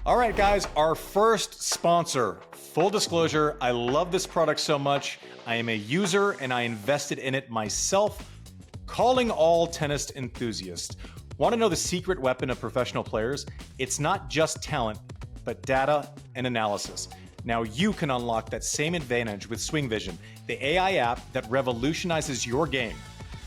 All right, guys, our first sponsor. Full disclosure, I love this product so much. I am a user and I invested in it myself. Calling all tennis enthusiasts. Want to know the secret weapon of professional players? It's not just talent, but data and analysis. Now you can unlock that same advantage with Swing Vision, the AI app that revolutionizes your game.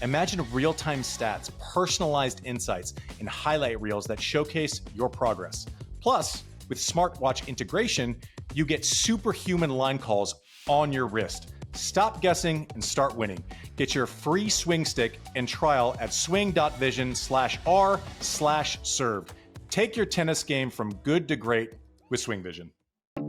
Imagine real-time stats, personalized insights, and highlight reels that showcase your progress. Plus, with smartwatch integration, you get superhuman line calls on your wrist. Stop guessing and start winning. Get your free swing stick and trial at swing.vision/r/served. Take your tennis game from good to great with Swing Vision. Hey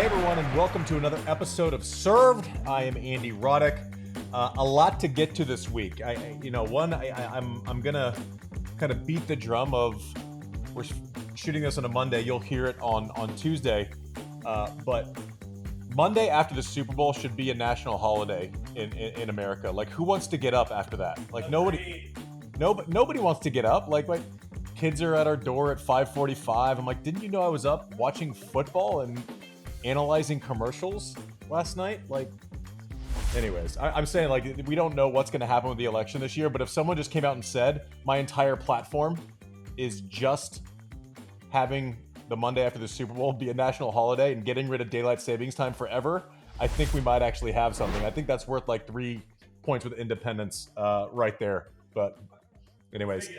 everyone, and welcome to another episode of Served. I am Andy Roddick. A lot to get to this week. I'm gonna kind of beat the drum of we're shooting this on a Monday. You'll hear it on Tuesday, but Monday after the Super Bowl should be a national holiday in America. Like, who wants to get up after that? Like, nobody wants to get up. Like kids are at our door at 5:45. I'm like, didn't you know I was up watching football and analyzing commercials last night? Like, anyways, I'm saying, like, we don't know what's going to happen with the election this year, but if someone just came out and said my entire platform is just having the Monday after the Super Bowl be a national holiday and getting rid of daylight savings time forever, I think we might actually have something. I think that's worth like 3 points with independence right there. But anyways,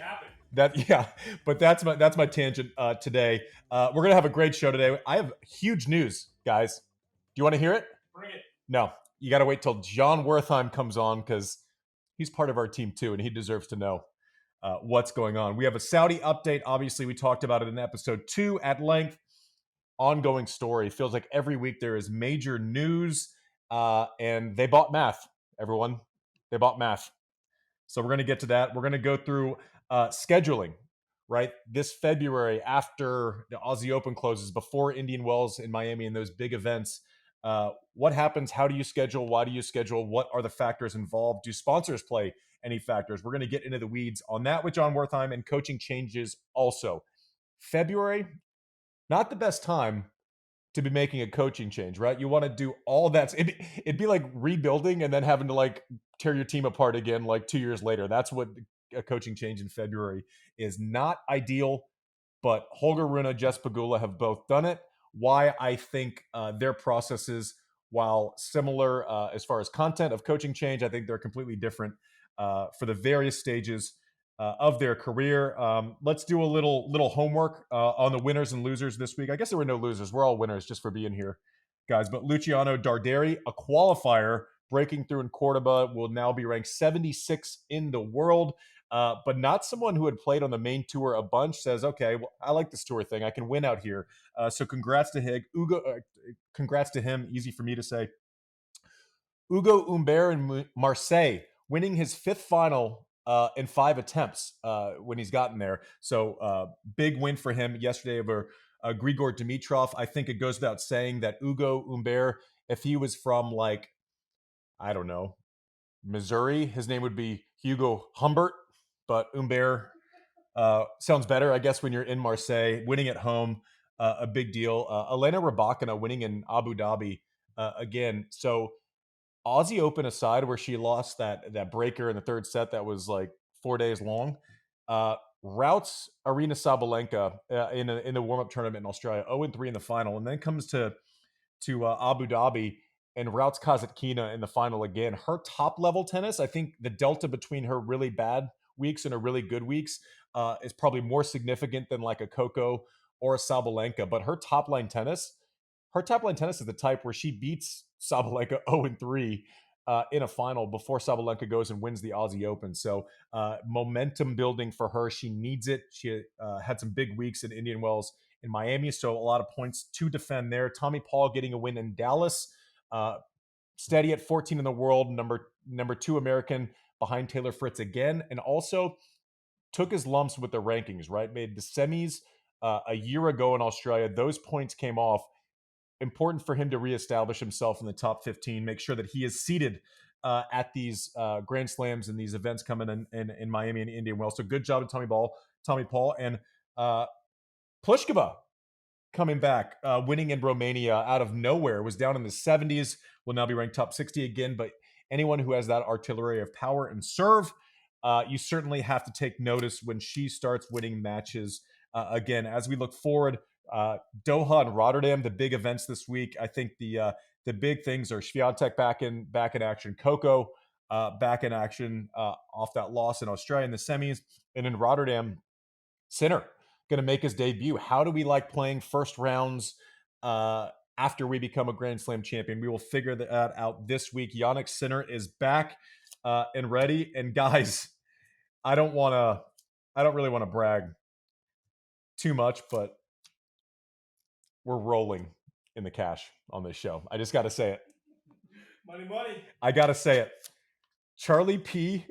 that's my tangent today. We're going to have a great show today. I have huge news, guys. Do you want to hear it? Bring it. No. You got to wait till John Wertheim comes on because he's part of our team too, and he deserves to know what's going on. We have a Saudi update. Obviously, we talked about it in episode 2 at length. Ongoing story. Feels like every week there is major news, and they bought math, everyone. They bought math. So we're going to get to that. We're going to go through scheduling, right? This February, after the Aussie Open closes, before Indian Wells in Miami and those big events. What happens? How do you schedule? Why do you schedule? What are the factors involved? Do sponsors play any factors? We're going to get into the weeds on that with John Wertheim, and coaching changes also. February, not the best time to be making a coaching change, right? You want to do all that. It'd be like rebuilding and then having to like tear your team apart again like 2 years later. That's what a coaching change in February is. Not ideal, but Holger Rune, Jess Pegula have both done it. Why I think their processes, while similar as far as content of coaching change, I think they're completely different for the various stages of their career. Let's do a little homework on the winners and losers this week. I guess there were no losers. We're all winners just for being here, guys. But Luciano Darderi, a qualifier, breaking through in Cordoba, will now be ranked 76 in the world. But not someone who had played on the main tour a bunch, says, okay, well, I like this tour thing. I can win out here. So congrats to him. Congrats to him. Easy for me to say. Ugo Humbert in Marseille, winning his 5th final in 5 attempts when he's gotten there. So big win for him yesterday over Grigor Dimitrov. I think it goes without saying that Ugo Humbert, if he was from, like, I don't know, Missouri, his name would be Hugo Humbert. But Humbert sounds better, I guess, when you're in Marseille. Winning at home, a big deal. Elena Rybakina winning in Abu Dhabi again. So Aussie Open aside, where she lost that breaker in the 3rd set that was like 4 days long, routs Aryna Sabalenka in the warm-up tournament in Australia, 0-3 in the final, and then comes to Abu Dhabi and routs Kasatkina in the final again. Her top-level tennis, I think the delta between her really bad weeks and her really good weeks is probably more significant than like a Coco or a Sabalenka. But her top-line tennis is the type where she beats Sabalenka 0-3 in a final before Sabalenka goes and wins the Aussie Open. So momentum building for her. She needs it. She had some big weeks in Indian Wells in Miami, so a lot of points to defend there. Tommy Paul getting a win in Dallas. Steady at 14 in the world, number 2 American behind Taylor Fritz again, and also took his lumps with the rankings, right? Made the semis a year ago in Australia. Those points came off. Important for him to reestablish himself in the top 15, make sure that he is seated at these Grand Slams and these events coming in Miami and Indian Wells. So good job to Tommy Paul, and Pliskova coming back, winning in Romania out of nowhere. Was down in the 70s, will now be ranked top 60 again. But anyone who has that artillery of power and serve, you certainly have to take notice when she starts winning matches again. As we look forward, Doha and Rotterdam, the big events this week. I think the big things are Swiatek back in action, Coco back in action off that loss in Australia in the semis, and in Rotterdam, Sinner going to make his debut. How do we like playing first rounds after we become a Grand Slam champion? We will figure that out this week. Jannik Sinner is back and ready. And guys, I don't really want to brag too much, but we're rolling in the cash on this show. I just got to say it. Money. I got to say it. Charlie P,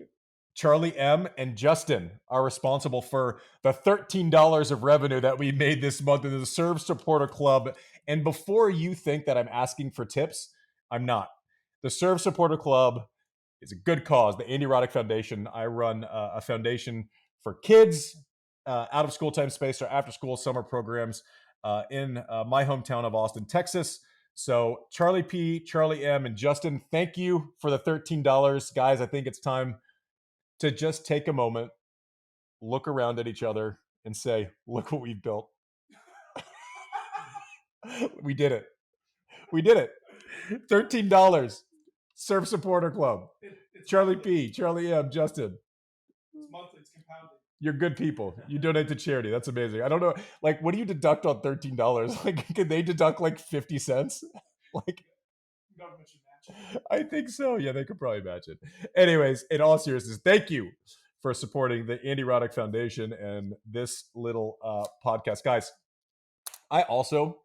Charlie M, and Justin are responsible for the $13 of revenue that we made this month in the Serve Supporter Club. And before you think that I'm asking for tips, I'm not. The Serve Supporter Club is a good cause. The Andy Roddick Foundation. I run a foundation for kids out of school time space or after school summer programs in my hometown of Austin, Texas. So Charlie P, Charlie M, and Justin, thank you for the $13. Guys, I think it's time to just take a moment, look around at each other, and say, look what we've built. We did it. $13. Serve Supporter Club. Charlie P, Charlie M, Justin. It's monthly. It's compounding. You're good people. You donate to charity. That's amazing. I don't know. Like, what do you deduct on $13? Like, can they deduct like 50 cents? Like, government should match it. I think so. Yeah, they could probably match it. Anyways, in all seriousness, thank you for supporting the Andy Roddick Foundation and this little podcast. Guys, I also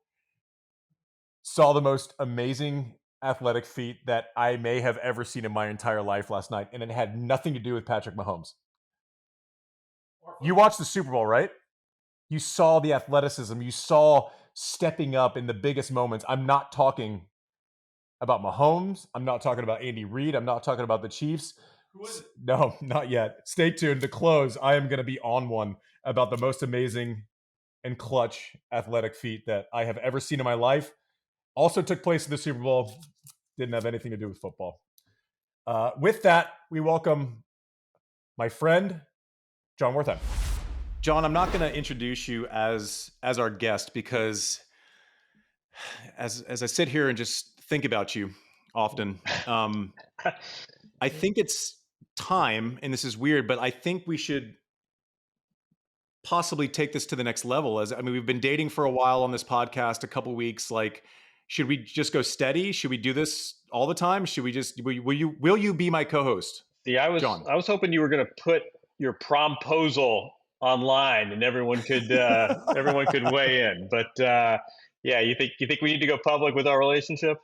saw the most amazing athletic feat that I may have ever seen in my entire life last night, and it had nothing to do with Patrick Mahomes. You watched the Super Bowl, right? You saw the athleticism. You saw stepping up in the biggest moments. I'm not talking about Mahomes. I'm not talking about Andy Reid. I'm not talking about the Chiefs. Who is it? No, not yet. Stay tuned. To close, I am going to be on one about the most amazing and clutch athletic feat that I have ever seen in my life. Also took place in the Super Bowl. Didn't have anything to do with football. With that, we welcome my friend, John Wertheim. John, I'm not going to introduce you as our guest because as I sit here and just think about you often, I think it's time, and this is weird, but I think we should possibly take this to the next level. We've been dating for a while on this podcast, a couple weeks. Like, should we just go steady? Should we do this all the time? Should we just will you be my co-host? Yeah, I was hoping you were going to put your promposal online and everyone could weigh in. But yeah, you think we need to go public with our relationship?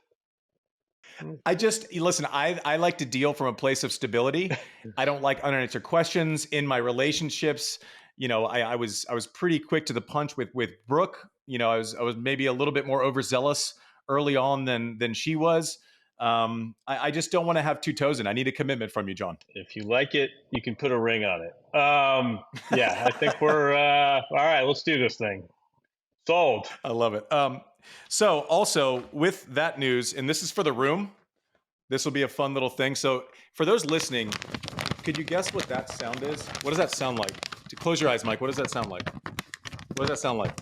Listen, I like to deal from a place of stability. I don't like unanswered questions in my relationships. You know, I was pretty quick to the punch with Brooke. You know, I was maybe a little bit more overzealous early on than she was. I just don't want to have two toes in. I need a commitment from you, John. If you like it, you can put a ring on it. Yeah, I think we're all right. Let's do this thing. Sold. I love it. So also with that news, and this is for the room, this will be a fun little thing. So for those listening, could you guess what that sound is? What does that sound like? Close your eyes, Mike. What does that sound like? What does that sound like?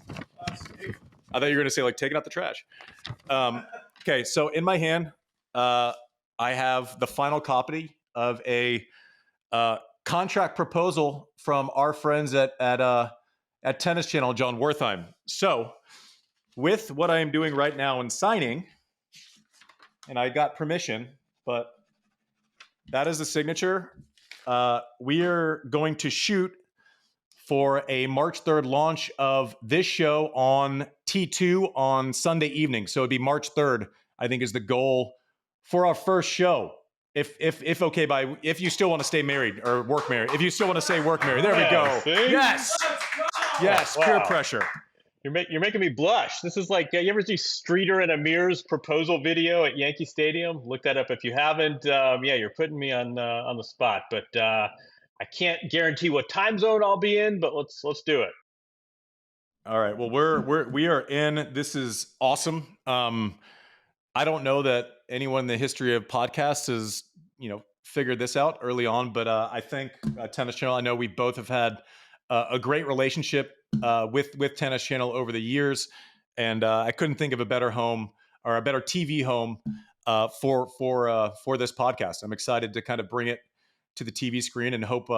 I thought you were going to say like taking out the trash. Okay, so in my hand, I have the final copy of a contract proposal from our friends at Tennis Channel, John Wertheim. So with what I am doing right now and signing, and I got permission, but that is the signature. We are going to shoot for a March 3rd launch of this show on T2 on Sunday evening. So it'd be March 3rd, I think, is the goal for our first show. If okay, if you still want to stay married or work married, if you still want to say work married, there we go. See? Yes, yes, wow. peer pressure. You're making me blush. This is like you ever see Streeter and Amir's proposal video at Yankee Stadium? Look that up if you haven't. Yeah, you're putting me on the spot, but I can't guarantee what time zone I'll be in. But let's do it. All right. Well, we are in. This is awesome. I don't know that anyone in the history of podcasts has figured this out early on, but I think Tennis Channel. I know we both have had a great relationship with Tennis Channel over the years, and I couldn't think of a better home or a better TV home for this podcast. I'm excited to kind of bring it to the TV screen and hope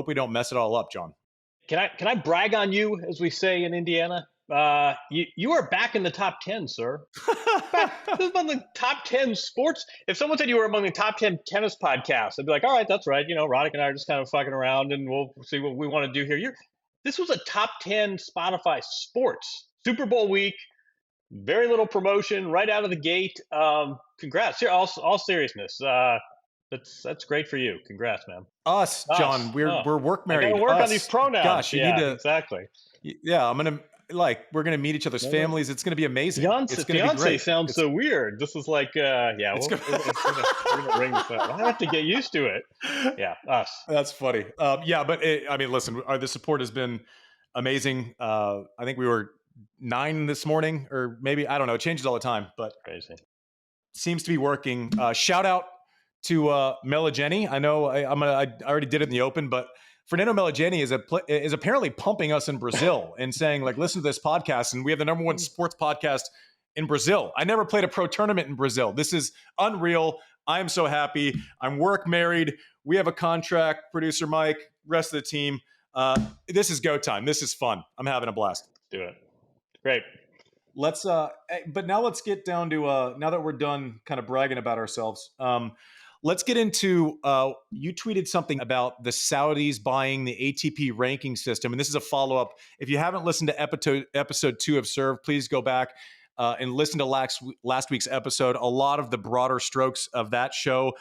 we don't mess it all up, John. Can I brag on you, as we say in Indiana? You are back in the top 10, sir. This is among the top 10 sports. If someone said you were among the top 10 tennis podcasts, I'd be like, all right, that's right. Roddick and I are just kind of fucking around, and we'll see what we want to do here. This was a top 10 Spotify sports Super Bowl week. Very little promotion right out of the gate. Congrats. Here, all seriousness. That's great for you. Congrats, man. Us, John. We're work married. I gotta work on these pronouns. Gosh, you need to exactly. Yeah, we're gonna meet each other's families. It's gonna be amazing. It's gonna be great. Sounds so weird. This is like, we're gonna ring this up. I have to get used to it. Yeah, us. That's funny. But listen, the support has been amazing. I think we were 9 this morning, or maybe I don't know. It changes all the time, but crazy. Seems to be working. Shout out to Meligeni. I know I already did it in the open, but Fernando Meligeni is apparently pumping us in Brazil and saying, like, listen to this podcast, and we have the number one sports podcast in Brazil. I never played a pro tournament in Brazil. This is unreal. I am so happy. I'm work married. We have a contract. Producer Mike, rest of the team. This is go time. This is fun. I'm having a blast. Do it. Great. But now let's get down to now that we're done kind of bragging about ourselves. Let's get into, you tweeted something about the Saudis buying the ATP ranking system. And this is a follow-up. If you haven't listened to episode 2 of Serve, please go back and listen to last week's episode. A lot of the broader strokes of that show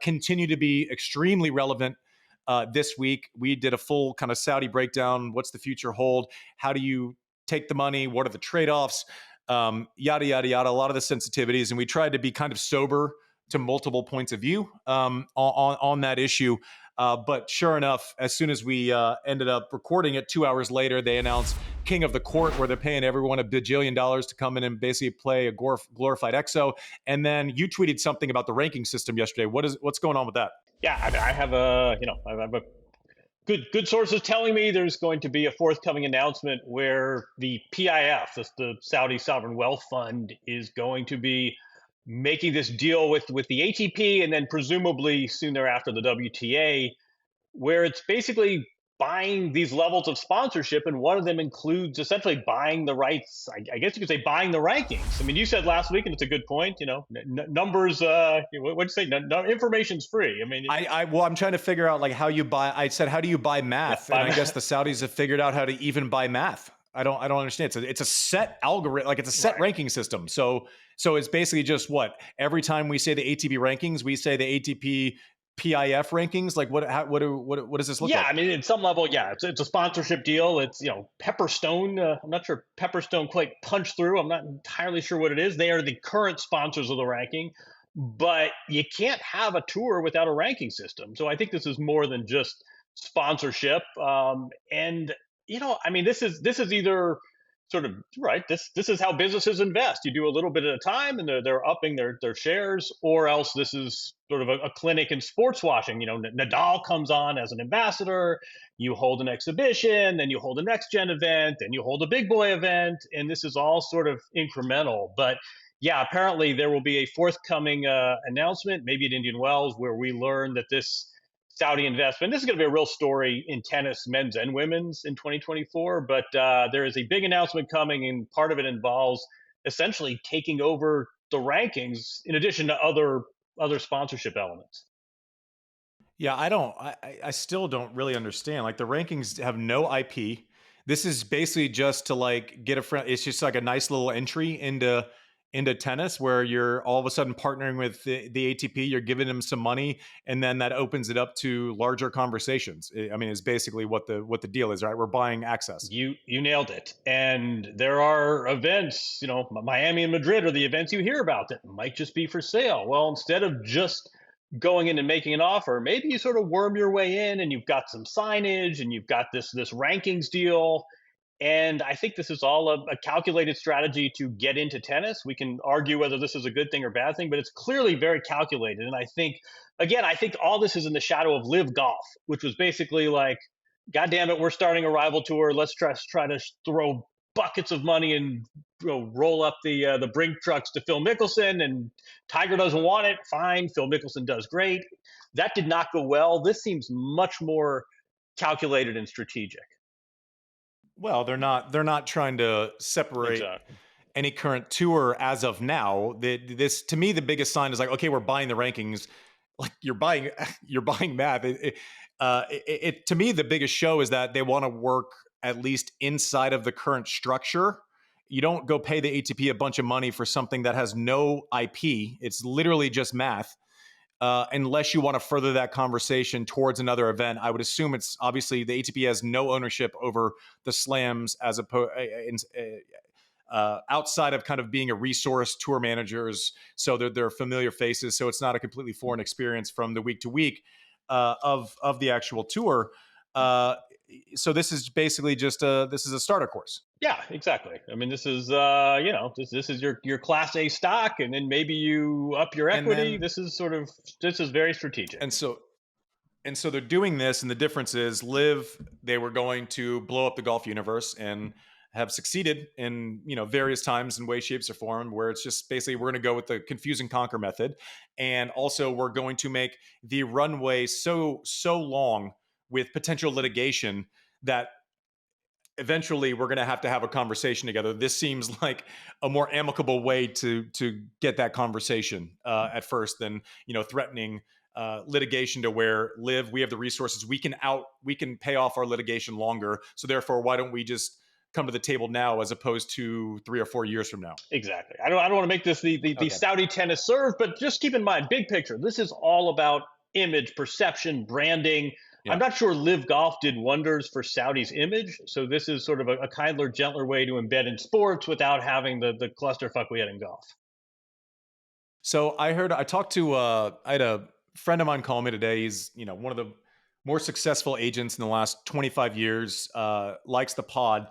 continue to be extremely relevant this week. We did a full kind of Saudi breakdown. What's the future hold? How do you take the money? What are the trade-offs? Yada, yada, yada. A lot of the sensitivities. And we tried to be kind of sober to multiple points of view on that issue. But sure enough, as soon as we ended up recording it, 2 hours later, they announced King of the Court, where they're paying everyone $1 bajillion to come in and basically play a glorified EXO. And then you tweeted something about the ranking system yesterday. What's going on with that? Yeah, I have a good sources telling me there's going to be a forthcoming announcement where the PIF, the Saudi Sovereign Wealth Fund, is going to be making this deal with the ATP and then presumably soon thereafter the WTA, where it's basically buying these levels of sponsorship, and one of them includes essentially buying the rights. I guess you could say buying the rankings. I mean, you said last week, and it's a good point. Numbers. What'd you say? No, information's free. I mean, I'm trying to figure out like how you buy. I said, how do you buy math? Yeah, and I guess the Saudis have figured out how to even buy math. I don't understand. It's a set algorithm, like it's a set ranking system. So it's basically just what every time we say the ATP rankings, we say the ATP PIF rankings. Like what does this look like? Yeah, I mean, at some level, yeah, it's a sponsorship deal. It's Pepperstone. I'm not sure Pepperstone quite punched through. I'm not entirely sure what it is. They are the current sponsors of the ranking, but you can't have a tour without a ranking system. So I think this is more than just sponsorship. I mean, this is either sort of right. This is how businesses invest. You do a little bit at a time, and they're upping their shares, or else this is sort of a clinic in sports washing. Nadal comes on as an ambassador. You hold an exhibition, then you hold a next gen event, then you hold a big boy event, and this is all sort of incremental. But yeah, apparently there will be a forthcoming announcement, maybe at Indian Wells, where we learn that this Saudi investment. This is going to be a real story in tennis, men's and women's, in 2024. But there is a big announcement coming, and part of it involves essentially taking over the rankings in addition to other sponsorship elements. Yeah, I still don't really understand. Like the rankings have no IP. This is basically just to like get a friend. It's just like a nice little entry into into tennis where you're all of a sudden partnering with the ATP, you're giving them some money, and then that opens it up to larger conversations. I mean, it's basically what the deal is, right? We're buying access. You nailed it. And there are events, Miami and Madrid are the events you hear about that might just be for sale. Well, instead of just going in and making an offer, maybe you sort of worm your way in and you've got some signage and you've got this rankings deal. And I think this is all a calculated strategy to get into tennis. We can argue whether this is a good thing or bad thing, but it's clearly very calculated. And I think, again, all this is in the shadow of Live Golf, which was basically like, God damn it, we're starting a rival tour. Let's try to throw buckets of money and roll up the brink trucks to Phil Mickelson. And Tiger doesn't want it. Fine, Phil Mickelson does great. That did not go well. This seems much more calculated and strategic. Well, they're not trying to separate any current tour as of now. This, to me, the biggest sign is like, okay, we're buying the rankings. Like you're buying math. To me, the biggest show is that they want to work at least inside of the current structure. You don't go pay the ATP a bunch of money for something that has no IP. It's literally just math. Unless you want to further that conversation towards another event. I would assume it's obviously the ATP has no ownership over the slams as opposed outside of kind of being a resource tour managers. So they're familiar faces. So it's not a completely foreign experience from the week to week of the actual tour. So this is basically just this is a starter course. Yeah, exactly. I mean, this is this is your Class A stock, and then maybe you up your equity. This is very strategic. And so they're doing this, and the difference is, they were going to blow up the golf universe and have succeeded in various times in ways, shapes, or form, where it's just basically we're going to go with the confuse and conquer method, and also we're going to make the runway so long with potential litigation that eventually we're going to have a conversation together. This seems like a more amicable way to get that conversation at first than threatening litigation to where we have the resources, we can pay off our litigation longer. So therefore, why don't we just come to the table now as opposed to 3 or 4 years from now? Exactly. I don't want to make this the Saudi tennis serve, but just keep in mind, big picture, this is all about image, perception, branding. Yeah. I'm not sure Live Golf did wonders for Saudi's image. So this is sort of a kindler, gentler way to embed in sports without having the clusterfuck we had in golf. So I had a friend of mine call me today. He's, one of the more successful agents in the last 25 years, likes the pod.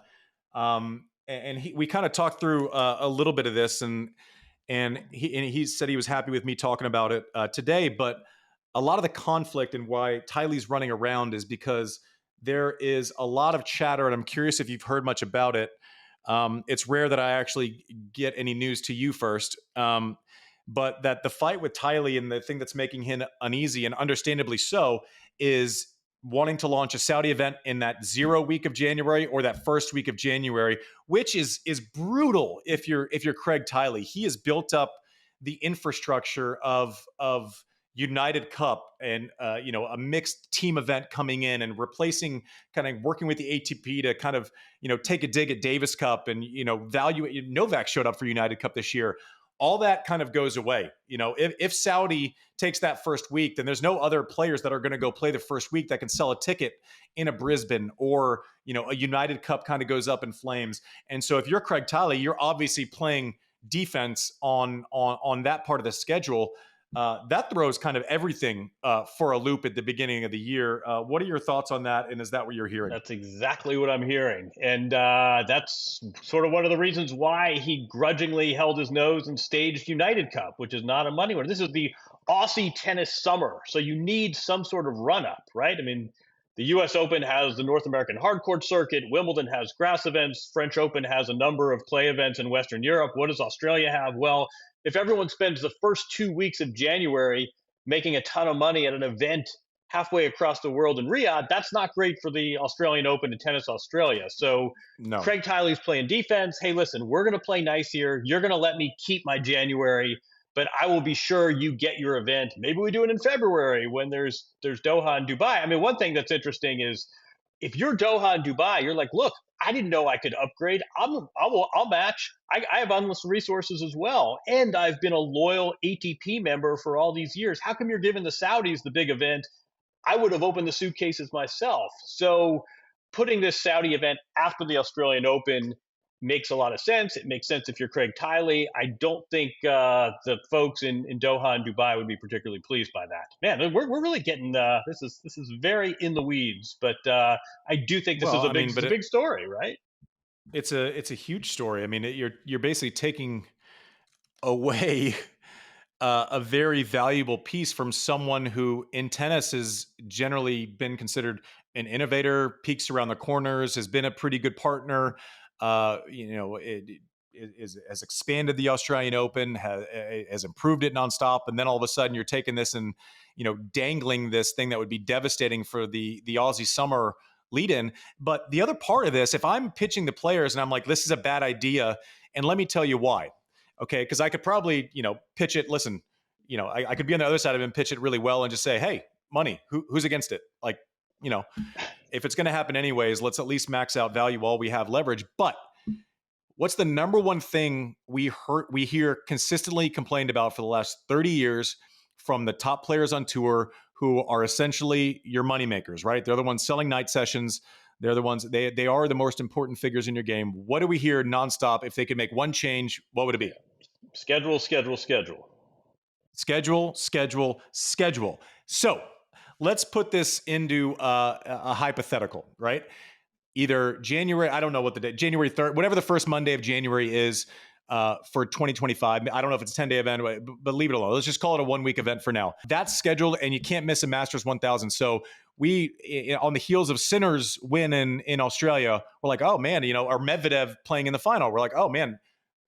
We kind of talked through a little bit of this, and he said he was happy with me talking about it today, but a lot of the conflict and why Tylee's running around is because there is a lot of chatter, and I'm curious if you've heard much about it. It's rare that I actually get any news to you first, but that the fight with Tylee and the thing that's making him uneasy, and understandably so, is wanting to launch a Saudi event in that 0 week of January or that first week of January, which is brutal if you're Craig Tiley. He has built up the infrastructure of United Cup and a mixed team event coming in and replacing, kind of working with the ATP to kind of take a dig at Davis Cup and evaluate. Novak showed up for United Cup this year. All that kind of goes away. If Saudi takes that first week, then there's no other players that are going to go play the first week that can sell a ticket in a Brisbane, or a United Cup kind of goes up in flames. And so if you're Craig Tiley, you're obviously playing defense on that part of the schedule. That throws kind of everything for a loop at the beginning of the year. What are your thoughts on that? And is that what you're hearing? That's exactly what I'm hearing. And that's sort of one of the reasons why he grudgingly held his nose and staged United Cup, which is not a money winner. This is the Aussie tennis summer. So you need some sort of run up, right? I mean, the US Open has the North American hardcourt circuit. Wimbledon has grass events. French Open has a number of clay events in Western Europe. What does Australia have? Well, if everyone spends the first 2 weeks of January making a ton of money at an event halfway across the world in Riyadh, that's not great for the Australian Open and Tennis Australia. So no. Craig Tiley's playing defense. Hey, listen, we're going to play nice here. You're going to let me keep my January, but I will be sure you get your event. Maybe we do it in February when there's Doha and Dubai. I mean, one thing that's interesting is if you're Doha and Dubai, you're like, look, I didn't know I could upgrade. I'll match. I have endless resources as well, and I've been a loyal ATP member for all these years. How come you're giving the Saudis the big event? I would have opened the suitcases myself. So putting this Saudi event after the Australian Open makes a lot of sense. It makes sense if you're Craig Tiley. I don't think the folks in Doha and Dubai would be particularly pleased by that. Man, we're really getting this is very in the weeds, but I do think this is a big story, right? It's a huge story. I mean, you're basically taking away a very valuable piece from someone who in tennis has generally been considered an innovator, peeks around the corners, has been a pretty good partner. Has expanded the Australian Open, has improved it nonstop, and then all of a sudden you're taking this and dangling this thing that would be devastating for the Aussie summer lead-in. But the other part of this, if I'm pitching the players and I'm like, this is a bad idea, and let me tell you why. Okay, because I could probably pitch it. Listen, I could be on the other side of it and pitch it really well and just say, hey, money, who's against it? Like, if it's going to happen anyways, let's at least max out value while we have leverage. But what's the number one thing we hear consistently complained about for the last 30 years from the top players on tour, who are essentially your moneymakers, right? They're the ones selling night sessions. They're the ones, they are the most important figures in your game. What do we hear nonstop? If they could make one change, what would it be? Schedule. So let's put this into a hypothetical, right? Either January, I don't know what the date, January 3rd, whatever the first Monday of January is for 2025. I don't know if it's a 10-day event, but leave it alone. Let's just call it a 1-week event for now. That's scheduled, and you can't miss a Masters 1000. So we, on the heels of Sinner's win in Australia, we're like, oh man, or Medvedev playing in the final. We're like, oh man,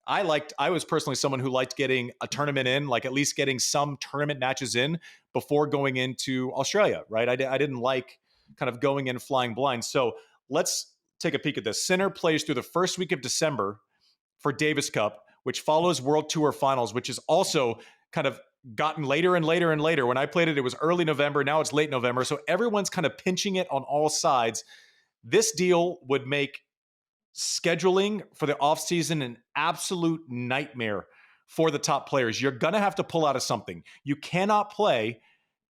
I was personally someone who liked getting a tournament in, like at least getting some tournament matches in before going into Australia, right? I didn't like kind of going in flying blind. So let's take a peek at this. Sinner plays through the first week of December for Davis Cup, which follows World Tour Finals, which is also kind of gotten later and later and later. When I played it, it was early November. Now it's late November. So everyone's kind of pinching it on all sides. This deal would make scheduling for the offseason an absolute nightmare for the top players. You're going to have to pull out of something. You cannot play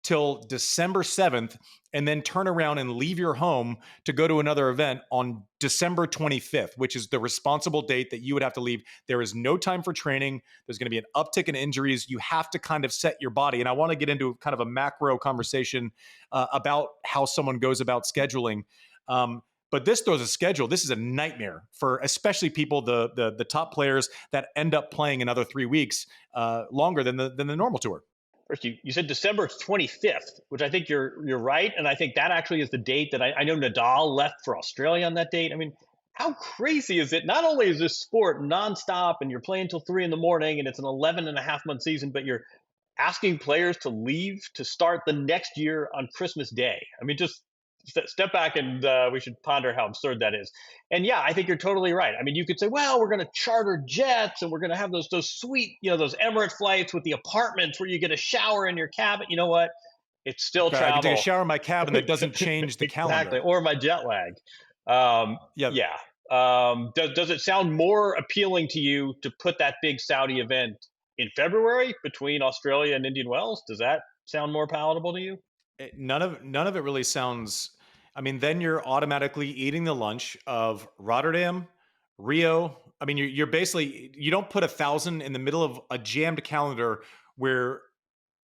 till December 7th and then turn around and leave your home to go to another event on December 25th, which is the responsible date that you would have to leave. There is no time for training. There's going to be an uptick in injuries. You have to kind of set your body. And I want to get into kind of a macro conversation about how someone goes about scheduling. But this throws a schedule. This is a nightmare for especially people, the top players that end up playing another 3 weeks longer than the normal tour. First, you said December 25th, which I think you're right, and I think that actually is the date that I know Nadal left for Australia on that date. I mean, how crazy is it? Not only is this sport nonstop and you're playing till 3 in the morning and it's an 11.5-month season, but you're asking players to leave to start the next year on Christmas Day. I mean, just step back and we should ponder how absurd that is. And yeah, I think you're totally right. I mean, you could say, well, we're going to charter jets and we're going to have those sweet, those Emirates flights with the apartments where you get a shower in your cabin. You know what? It's still travel. I can take a shower in my cabin that doesn't change the calendar. Exactly, or my jet lag. Yeah. Does it sound more appealing to you to put that big Saudi event in February between Australia and Indian Wells? Does that sound more palatable to you? None of it really sounds. I mean, then you're automatically eating the lunch of Rotterdam, Rio. I mean, you're basically, you don't put 1,000 in the middle of a jammed calendar where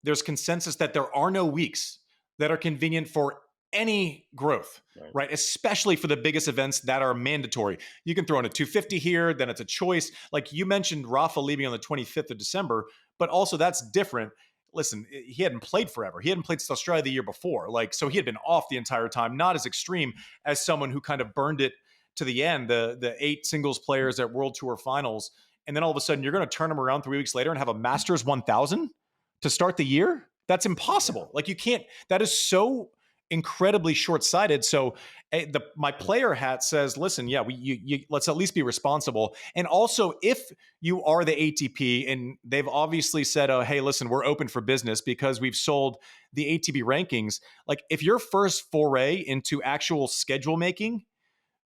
there's consensus that there are no weeks that are convenient for any growth, right? Especially for the biggest events that are mandatory. You can throw in a 250 here, then it's a choice. Like you mentioned, Rafa leaving on the 25th of December, but also that's different. Listen, he hadn't played forever. He hadn't played since Australia the year before. So he had been off the entire time, not as extreme as someone who kind of burned it to the end, the 8 singles players at World Tour Finals. And then all of a sudden you're going to turn them around 3 weeks later and have a Masters 1000 to start the year? That's impossible. Like you can't, that is so incredibly short-sighted. So my player hat says, listen, yeah, let's at least be responsible. And also, if you are the ATP and they've obviously said, oh, hey, listen, we're open for business because we've sold the ATP rankings. Like, if your first foray into actual schedule making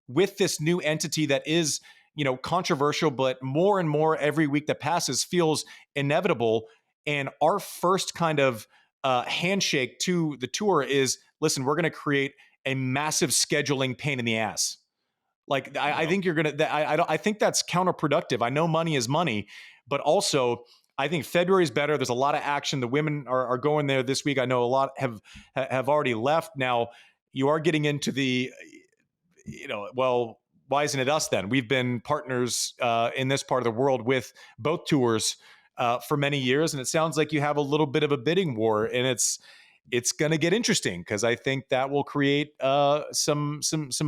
with this new entity that is, controversial, but more and more every week that passes feels inevitable. And our first kind of handshake to the tour is, listen, we're going to create a massive scheduling pain in the ass. Like, I think you're going to, I think that's counterproductive. I know money is money, but also I think February is better. There's a lot of action. The women are going there this week. I know a lot have already left. Now you are getting into the, well, why isn't it us then? We've been partners in this part of the world with both tours for many years, and it sounds like you have a little bit of a bidding war, and it's going to get interesting because I think that will create some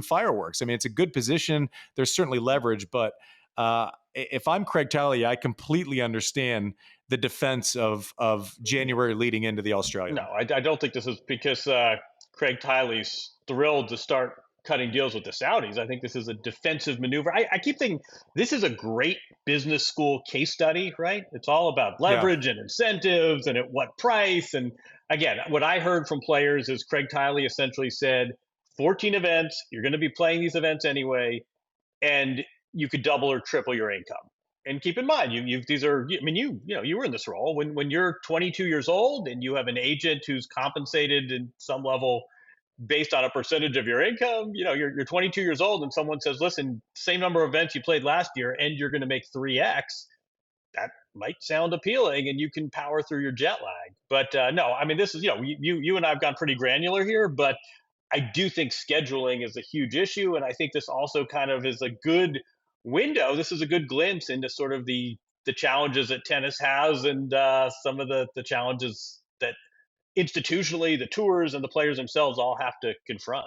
fireworks. I mean, it's a good position. There's certainly leverage, but if I'm Craig Tiley, I completely understand the defense of January leading into the Australian. No, I don't think this is because Craig Tiley's thrilled to start cutting deals with the Saudis. I think this is a defensive maneuver. I keep thinking this is a great business school case study, right? It's all about leverage and incentives and at what price. And again, what I heard from players is Craig Tiley essentially said, 14 events, you're going to be playing these events anyway, and you could double or triple your income. And keep in mind, these are, I mean, you were in this role when you're 22 years old and you have an agent who's compensated in some level based on a percentage of your income. You're 22 years old and someone says, listen, same number of events you played last year and you're going to make 3x. That might sound appealing and you can power through your jet lag. But no, I mean, this is, you and I have gone pretty granular here, but I do think scheduling is a huge issue. And I think this also kind of is a good window. This is a good glimpse into sort of the challenges that tennis has and some of the challenges that institutionally the tours and the players themselves all have to confront.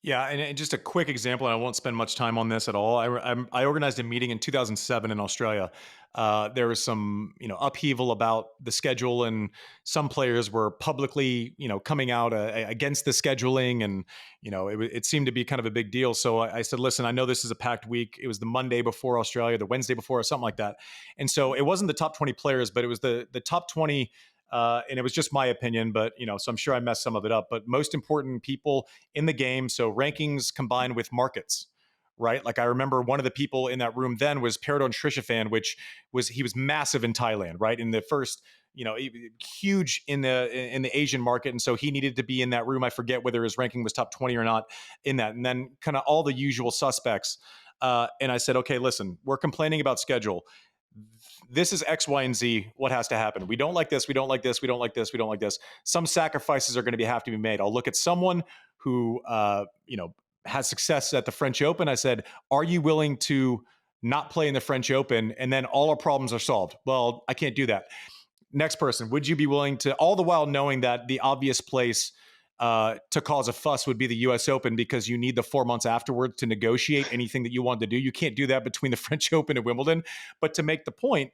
Yeah, and just a quick example, and I won't spend much time on this at all. I organized a meeting in 2007 in Australia. There was some, upheaval about the schedule, and some players were publicly, coming out against the scheduling, and it seemed to be kind of a big deal. So I said, listen, I know this is a packed week. It was the Monday before Australia, the Wednesday before, or something like that. And so it wasn't the top 20 players, but it was the top 20. And it was just my opinion, but so I'm sure I messed some of it up. But most important people in the game, so rankings combined with markets, right? Like, I remember one of the people in that room then was Peridon Srishavan, he was massive in Thailand, right? In the first, huge in the Asian market, and so he needed to be in that room. I forget whether his ranking was top 20 or not in that, and then kind of all the usual suspects. And I said, okay, listen, we're complaining about schedule. This is X, Y, and Z. What has to happen? We don't like this. We don't like this. We don't like this. We don't like this. Some sacrifices are going to have to be made. I'll look at someone who, has success at the French Open. I said, are you willing to not play in the French Open? And then all our problems are solved. Well, I can't do that. Next person, would you be willing to, all the while knowing that the obvious place to cause a fuss would be the U.S. Open, because you need the 4 months afterwards to negotiate anything that you want to do. You can't do that between the French Open and Wimbledon. But to make the point,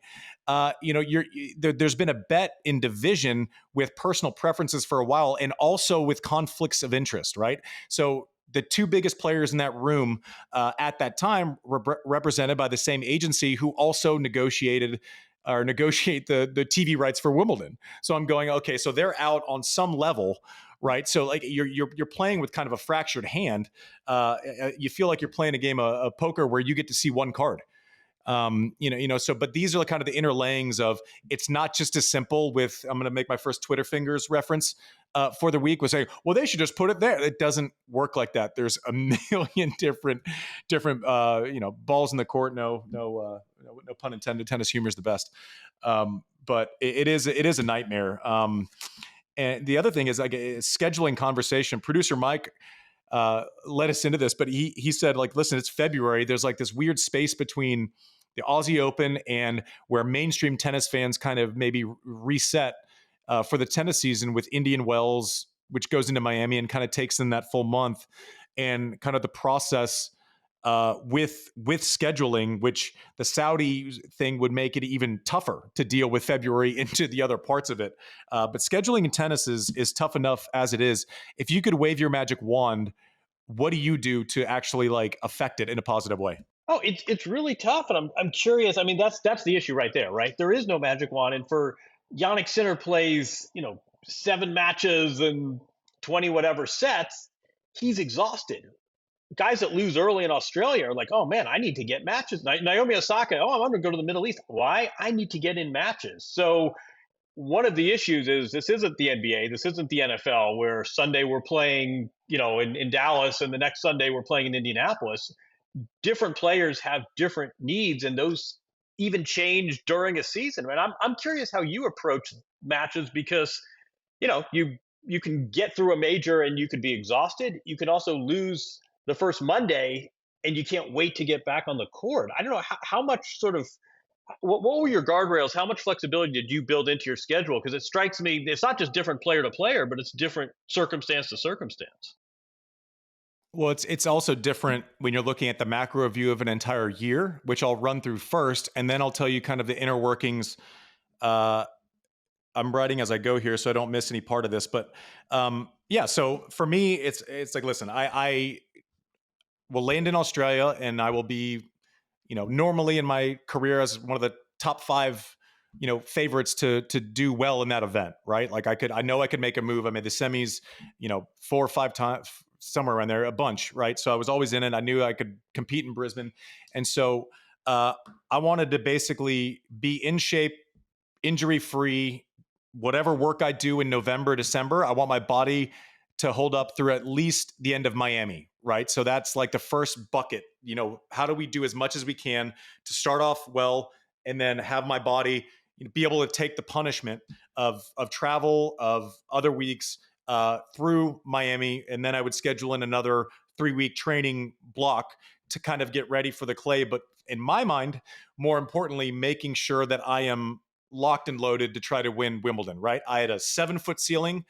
there's been a bet in division with personal preferences for a while, and also with conflicts of interest, right? So the two biggest players in that room at that time were represented by the same agency who also negotiate the TV rights for Wimbledon. So I'm going, okay, so they're out on some level, right? So like you're playing with kind of a fractured hand. You feel like you're playing a game of poker where you get to see one card. So, but these are kind of the inner layings of, it's not just as simple with, I'm going to make my first Twitter fingers reference for the week, was saying, well, they should just put it there. It doesn't work like that. There's a million different, balls in the court. No pun intended. Tennis humor is the best. But it is a nightmare. And the other thing is, like, a scheduling conversation. Producer Mike led us into this, but he said, like, listen, it's February. There's like this weird space between the Aussie Open and where mainstream tennis fans kind of maybe reset for the tennis season with Indian Wells, which goes into Miami and kind of takes in that full month, and kind of the process with scheduling, which the Saudi thing would make it even tougher to deal with February into the other parts of it. But scheduling in tennis is tough enough as it is. If you could wave your magic wand, what do you do to actually like affect it in a positive way? Oh, it's really tough, and I'm curious. I mean, that's the issue right there, right? There is no magic wand, and for Yannick Sinner plays, 7 matches and 20 whatever sets, he's exhausted. Guys that lose early in Australia are like, oh man, I need to get matches. Naomi Osaka, oh, I'm going to go to the Middle East. Why? I need to get in matches. So one of the issues is this isn't the NBA, this isn't the NFL, where Sunday we're playing, in Dallas, and the next Sunday we're playing in Indianapolis. Different players have different needs, and those even change during a season. And I'm curious how you approach matches, because you can get through a major and you could be exhausted. You can also lose the first Monday and you can't wait to get back on the court. I don't know how much sort of what were your guardrails? How much flexibility did you build into your schedule? Because it strikes me it's not just different player to player, but it's different circumstance to circumstance. Well, it's also different when you're looking at the macro view of an entire year, which I'll run through first, and then I'll tell you kind of the inner workings. I'm writing as I go here, so I don't miss any part of this. But yeah, so for me, it's like, listen, I will land in Australia, and I will be, normally in my career as one of the top 5, favorites to do well in that event, right? Like I know I could make a move. I made the semis, 4 or 5 times, somewhere around there, a bunch, right? So I was always in it. I knew I could compete in Brisbane, and so I wanted to basically be in shape, injury free. Whatever work I do in November, December, I want my body to hold up through at least the end of Miami, right? So that's like the first bucket. How do we do as much as we can to start off well, and then have my body be able to take the punishment of travel, of other weeks through Miami, and then I would schedule in another 3-week training block to kind of get ready for the clay. But in my mind, more importantly, making sure that I am locked and loaded to try to win Wimbledon, right? I had a 7-foot ceiling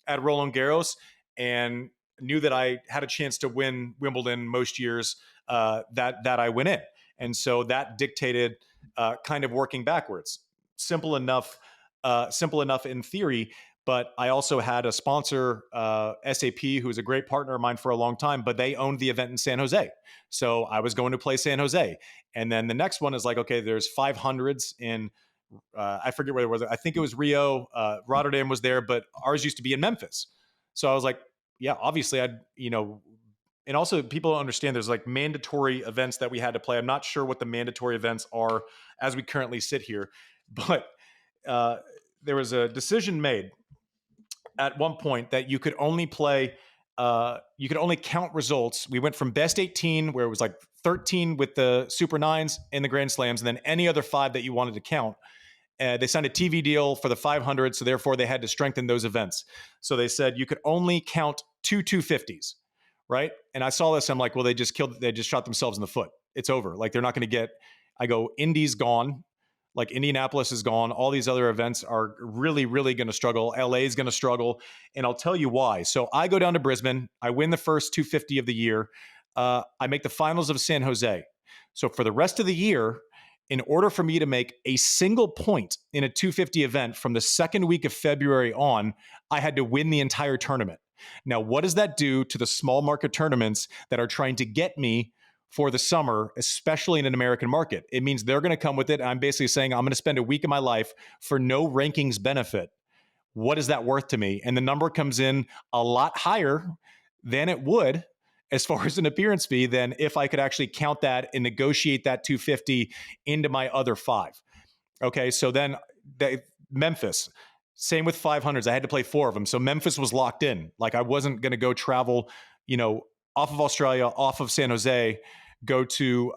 at Roland Garros and knew that I had a chance to win Wimbledon most years that I went in. And so that dictated kind of working backwards. Simple enough in theory, but I also had a sponsor, SAP, who was a great partner of mine for a long time, but they owned the event in San Jose. So I was going to play San Jose. And then the next one is like, okay, there's 500s in I forget where it was. I think it was Rio. Rotterdam was there, but ours used to be in Memphis. So I was like, yeah, obviously and also people don't understand there's like mandatory events that we had to play. I'm not sure what the mandatory events are as we currently sit here, but there was a decision made at one point that you could only play, you could only count results. We went from best 18, where it was like 13 with the Super Nines in the Grand Slams, and then any other 5 that you wanted to count. They signed a TV deal for the 500, so therefore they had to strengthen those events. So they said you could only count 2 250s, right? And I saw this, I'm like, well, they just shot themselves in the foot. It's over. Like they're not going to get. I go, Indy's gone. Like Indianapolis is gone. All these other events are really, really going to struggle. LA is going to struggle. And I'll tell you why. So I go down to Brisbane. I win the first 250 of the year. I make the finals of San Jose. So for the rest of the year, in order for me to make a single point in a 250 event from the second week of February on, I had to win the entire tournament. Now, what does that do to the small market tournaments that are trying to get me for the summer, especially in an American market? It means they're going to come with it. I'm basically saying I'm going to spend a week of my life for no rankings benefit. What is that worth to me? And the number comes in a lot higher than it would as far as an appearance fee than if I could actually count that and negotiate that 250 into my other 5. Okay, so then Memphis, same with 500s. I had to play 4 of them. So Memphis was locked in. Like I wasn't going to go travel, off of Australia, off of San Jose, go to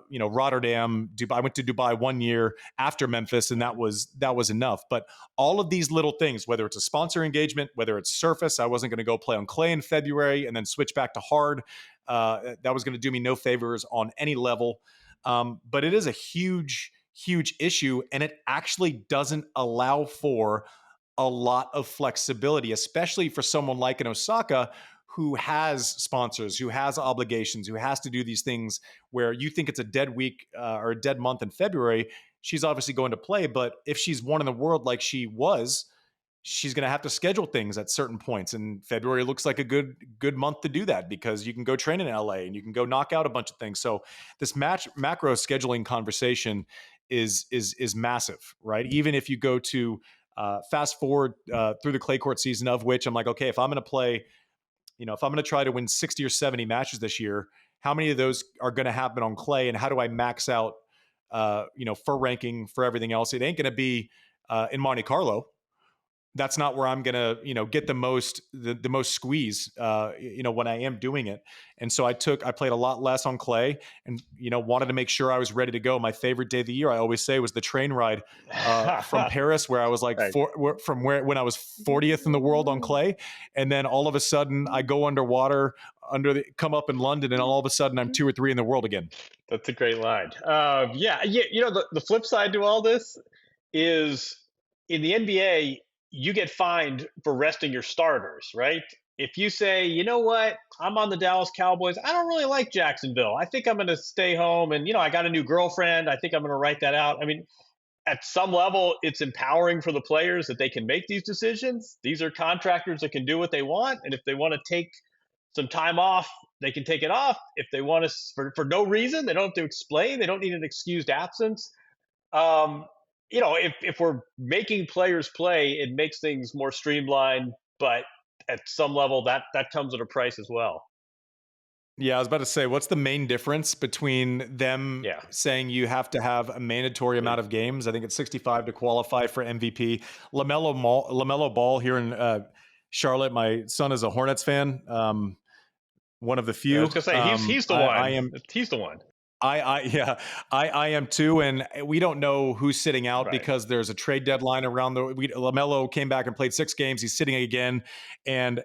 Rotterdam, Dubai. I went to Dubai 1 year after Memphis, and that was enough. But all of these little things, whether it's a sponsor engagement, whether it's surface, I wasn't going to go play on clay in February and then switch back to hard. That was going to do me no favors on any level. But it is a huge, huge issue, and it actually doesn't allow for a lot of flexibility, especially for someone like an Osaka, who has sponsors, who has obligations, who has to do these things where you think it's a dead week or a dead month in February, she's obviously going to play. But if she's one in the world like she was, she's going to have to schedule things at certain points. And February looks like a good month to do that because you can go train in LA and you can go knock out a bunch of things. So this macro scheduling conversation is massive, right? Even if you go to fast forward through the clay court season, of which I'm like, okay, if I'm going to play, if I'm going to try to win 60 or 70 matches this year, how many of those are going to happen on clay, and how do I max out, for ranking, for everything else? It ain't going to be in Monte Carlo. That's not where I'm gonna, get the most squeeze, when I am doing it. And so I played a lot less on clay, and wanted to make sure I was ready to go. My favorite day of the year, I always say, was the train ride from Paris, where I was like, when I was 40th in the world on clay, and then all of a sudden I go underwater, come up in London, and all of a sudden I'm 2 or 3 in the world again. That's a great line. The flip side to all this is, in the NBA, you get fined for resting your starters, right? If you say, you know what, I'm on the Dallas Cowboys, I don't really like Jacksonville, I think I'm going to stay home, and I got a new girlfriend, I think I'm going to write that out. I mean, at some level, it's empowering for the players that they can make these decisions. These are contractors that can do what they want, and if they want to take some time off, they can take it off. If they want to, for no reason, they don't have to explain. They don't need an excused absence. If we're making players play, it makes things more streamlined, but at some level that comes at a price as well. Yeah, I was about to say, what's the main difference between them saying you have to have a mandatory amount of games? I think it's 65 to qualify for MVP. LaMelo Ball here in Charlotte. My son is a Hornets fan. One of the few. I was gonna say he's the one. He's the one. I am too, and we don't know who's sitting out because there's a trade deadline around LaMelo came back and played 6 games. He's sitting again, and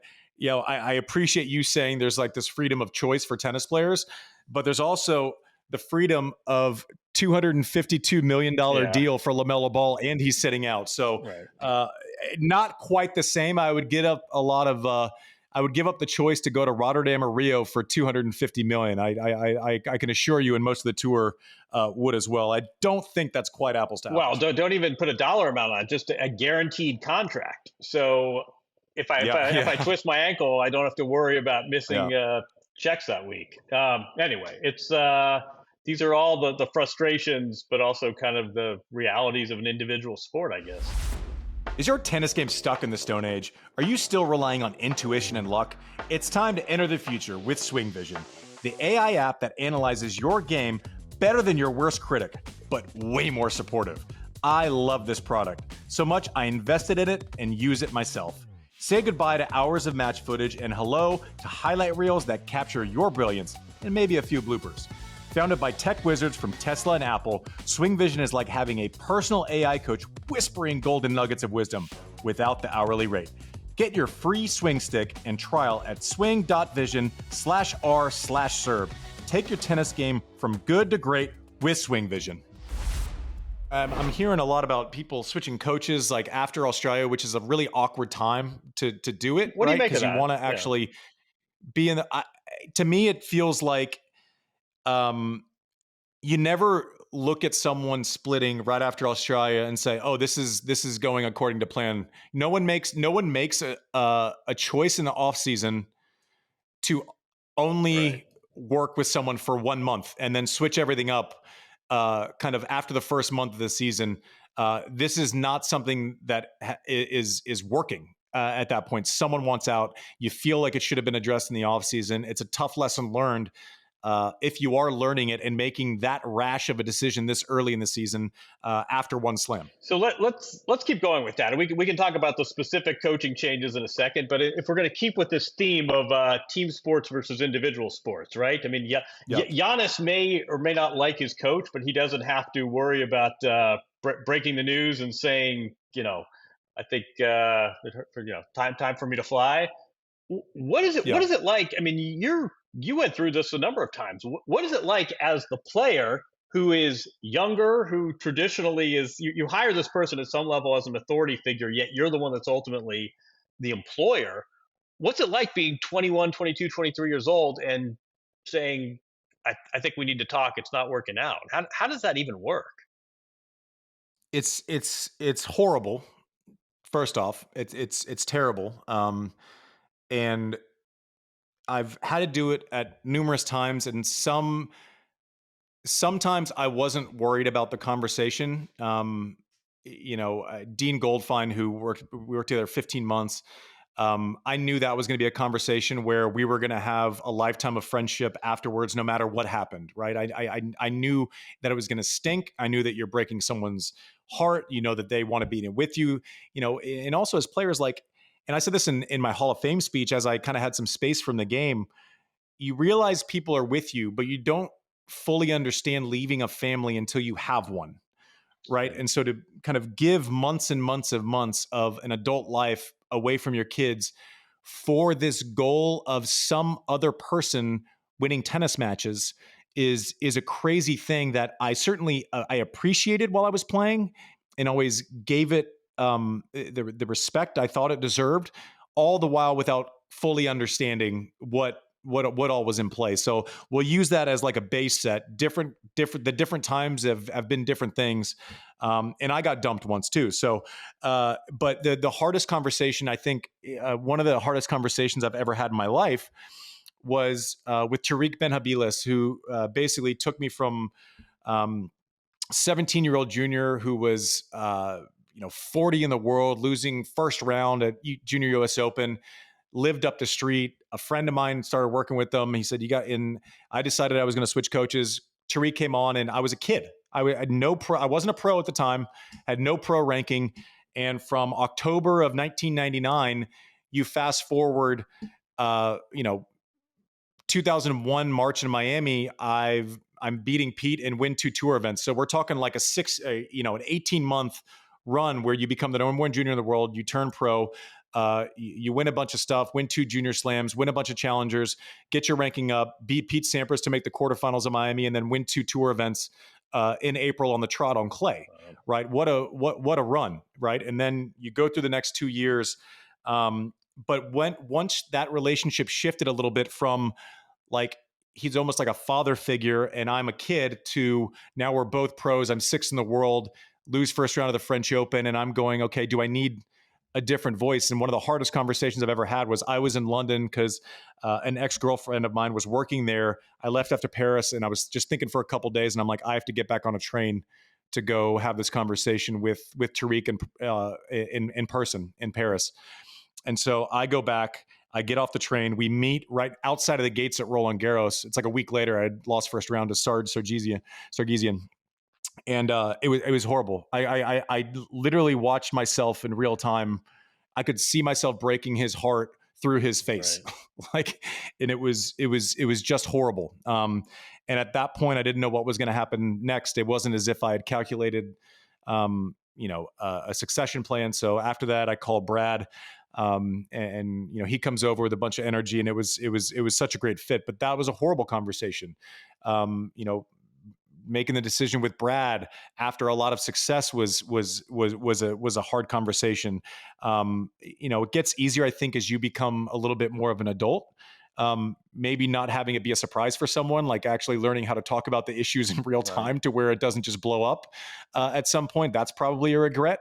I appreciate you saying there's like this freedom of choice for tennis players, but there's also the freedom of $252 million deal for LaMelo Ball, and he's sitting out. So not quite the same. I would give up I would give up the choice to go to Rotterdam or Rio for $250 million. I can assure you, and most of the tour would as well. I don't think that's quite apples to apples. Well, don't even put a dollar amount on it, just a guaranteed contract. So if I twist my ankle, I don't have to worry about missing checks that week. Anyway, it's these are all the frustrations, but also kind of the realities of an individual sport, I guess. Is your tennis game stuck in the Stone Age? Are you still relying on intuition and luck? It's time to enter the future with Swing Vision, the AI app that analyzes your game better than your worst critic, but way more supportive. I love this product so much I invested in it and use it myself. Say goodbye to hours of match footage and hello to highlight reels that capture your brilliance and maybe a few bloopers. Founded by tech wizards from Tesla and Apple, Swing Vision is like having a personal AI coach whispering golden nuggets of wisdom without the hourly rate. Get your free swing stick and trial at swing.vision/r/serve. Take your tennis game from good to great with Swing Vision. I'm hearing a lot about people switching coaches like after Australia, which is a really awkward time to do it. What do you make of that? Because you want to actually be in the. To me, it feels like you never look at someone splitting right after Australia and say, "Oh, this is going according to plan." No one makes a choice in the off season to only work with someone for 1 month and then switch everything up. Kind of after the first month of the season, this is not something that is working at that point. Someone wants out. You feel like it should have been addressed in the offseason. It's a tough lesson learned if you are learning it and making that rash of a decision this early in the season after one slam. So let's keep going with that. We can talk about the specific coaching changes in a second, but if we're going to keep with this theme of team sports versus individual sports, right? I mean, Giannis may or may not like his coach, but he doesn't have to worry about breaking the news and saying, I think time for me to fly. What is it? Yeah. What is it like? I mean, you went through this a number of times. What is it like as the player who is younger, who traditionally is, you hire this person at some level as an authority figure, yet you're the one that's ultimately the employer. what's it like being 21, 22, 23 years old and saying, I think we need to talk. It's not working out. How does that even work? It's horrible. First off, it's terrible. And I've had to do it at numerous times, and sometimes I wasn't worried about the conversation. Dean Goldfine, we worked together 15 months. I knew that was going to be a conversation where we were going to have a lifetime of friendship afterwards, no matter what happened. Right? I knew that it was going to stink. I knew that you're breaking someone's heart. You know that they want to be with you. And also as players, like, and I said this in my Hall of Fame speech as I kind of had some space from the game. You realize people are with you, but you don't fully understand leaving a family until you have one. Right. And so to kind of give months and months of an adult life away from your kids for this goal of some other person winning tennis matches is a crazy thing that I certainly I appreciated while I was playing, and always gave it the respect I thought it deserved, all the while without fully understanding what all was in play. So we'll use that as like a base set. The different times have been different things. And I got dumped once too. So, but the hardest conversation, I think, one of the hardest conversations I've ever had in my life was with Tariq Ben-Habilis, who basically took me from 17-year-old junior who was 40 in the world, losing first round at Junior US Open, lived up the street. A friend of mine started working with them. He said, I decided I was going to switch coaches. Tariq came on, and I was a kid. I had no pro. I wasn't a pro at the time, had no pro ranking. And from October of 1999, you fast forward, 2001 March in Miami, I'm beating Pete and win 2 tour events. So we're talking like an 18-month run where you become the number 1 junior in the world. You turn pro. You win a bunch of stuff, win 2 junior slams, win a bunch of challengers, get your ranking up, beat Pete Sampras to make the quarterfinals of Miami, and then win 2 tour events in April on the trot on clay. Right? What a run, right? And then you go through the next 2 years. But once that relationship shifted a little bit from like he's almost like a father figure and I'm a kid to now we're both pros. I'm 6th in the world, lose first round of the French Open, and I'm going, okay, do I need a different voice? And one of the hardest conversations I've ever had was I was in London because an ex-girlfriend of mine was working there. I left after Paris and I was just thinking for a couple of days, and I'm like, I have to get back on a train to go have this conversation with Tariq in person in Paris. And so I go back, I get off the train, we meet right outside of the gates at Roland Garros. It's like a week later, I had lost first round to Sargsian. And it was horrible. I literally watched myself in real time. I could see myself breaking his heart through his face. Right. And it was just horrible. And at that point, I didn't know what was going to happen next. It wasn't as if I had calculated, a succession plan. So after that, I called Brad. And he comes over with a bunch of energy, and it was such a great fit. But that was a horrible conversation. Making the decision with Brad after a lot of success was a hard conversation. It gets easier, I think, as you become a little bit more of an adult. Maybe not having it be a surprise for someone, like actually learning how to talk about the issues in real time to where it doesn't just blow up at some point. That's probably a regret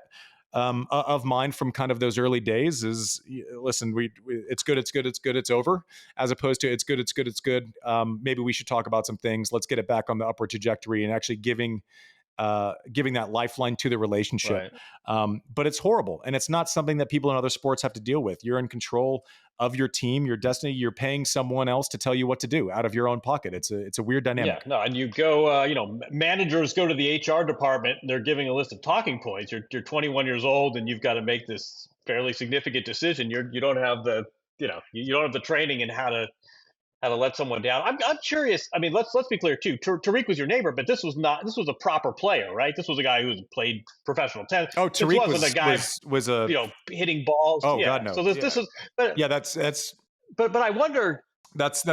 of mine from kind of those early days is, listen, it's good, it's over, as opposed to it's good. Maybe we should talk about some things. Let's get it back on the upward trajectory, and actually giving that lifeline to the relationship. Right. But it's horrible. And it's not something that people in other sports have to deal with. You're in control of your team, your destiny. You're paying someone else to tell you what to do out of your own pocket. It's a weird dynamic. Yeah, no, and you go, managers go to the HR department and they're giving a list of talking points. You're 21 years old and you've got to make this fairly significant decision. You don't have the, you don't have the training in how to let someone down. I'm curious. I mean, let's be clear too. Tariq was your neighbor, but this was a proper player, right? This was a guy who played professional tennis. Oh, Tariq was a guy was hitting balls. Oh, yeah. God, no. So this is. But, yeah, that's. But I wonder. That's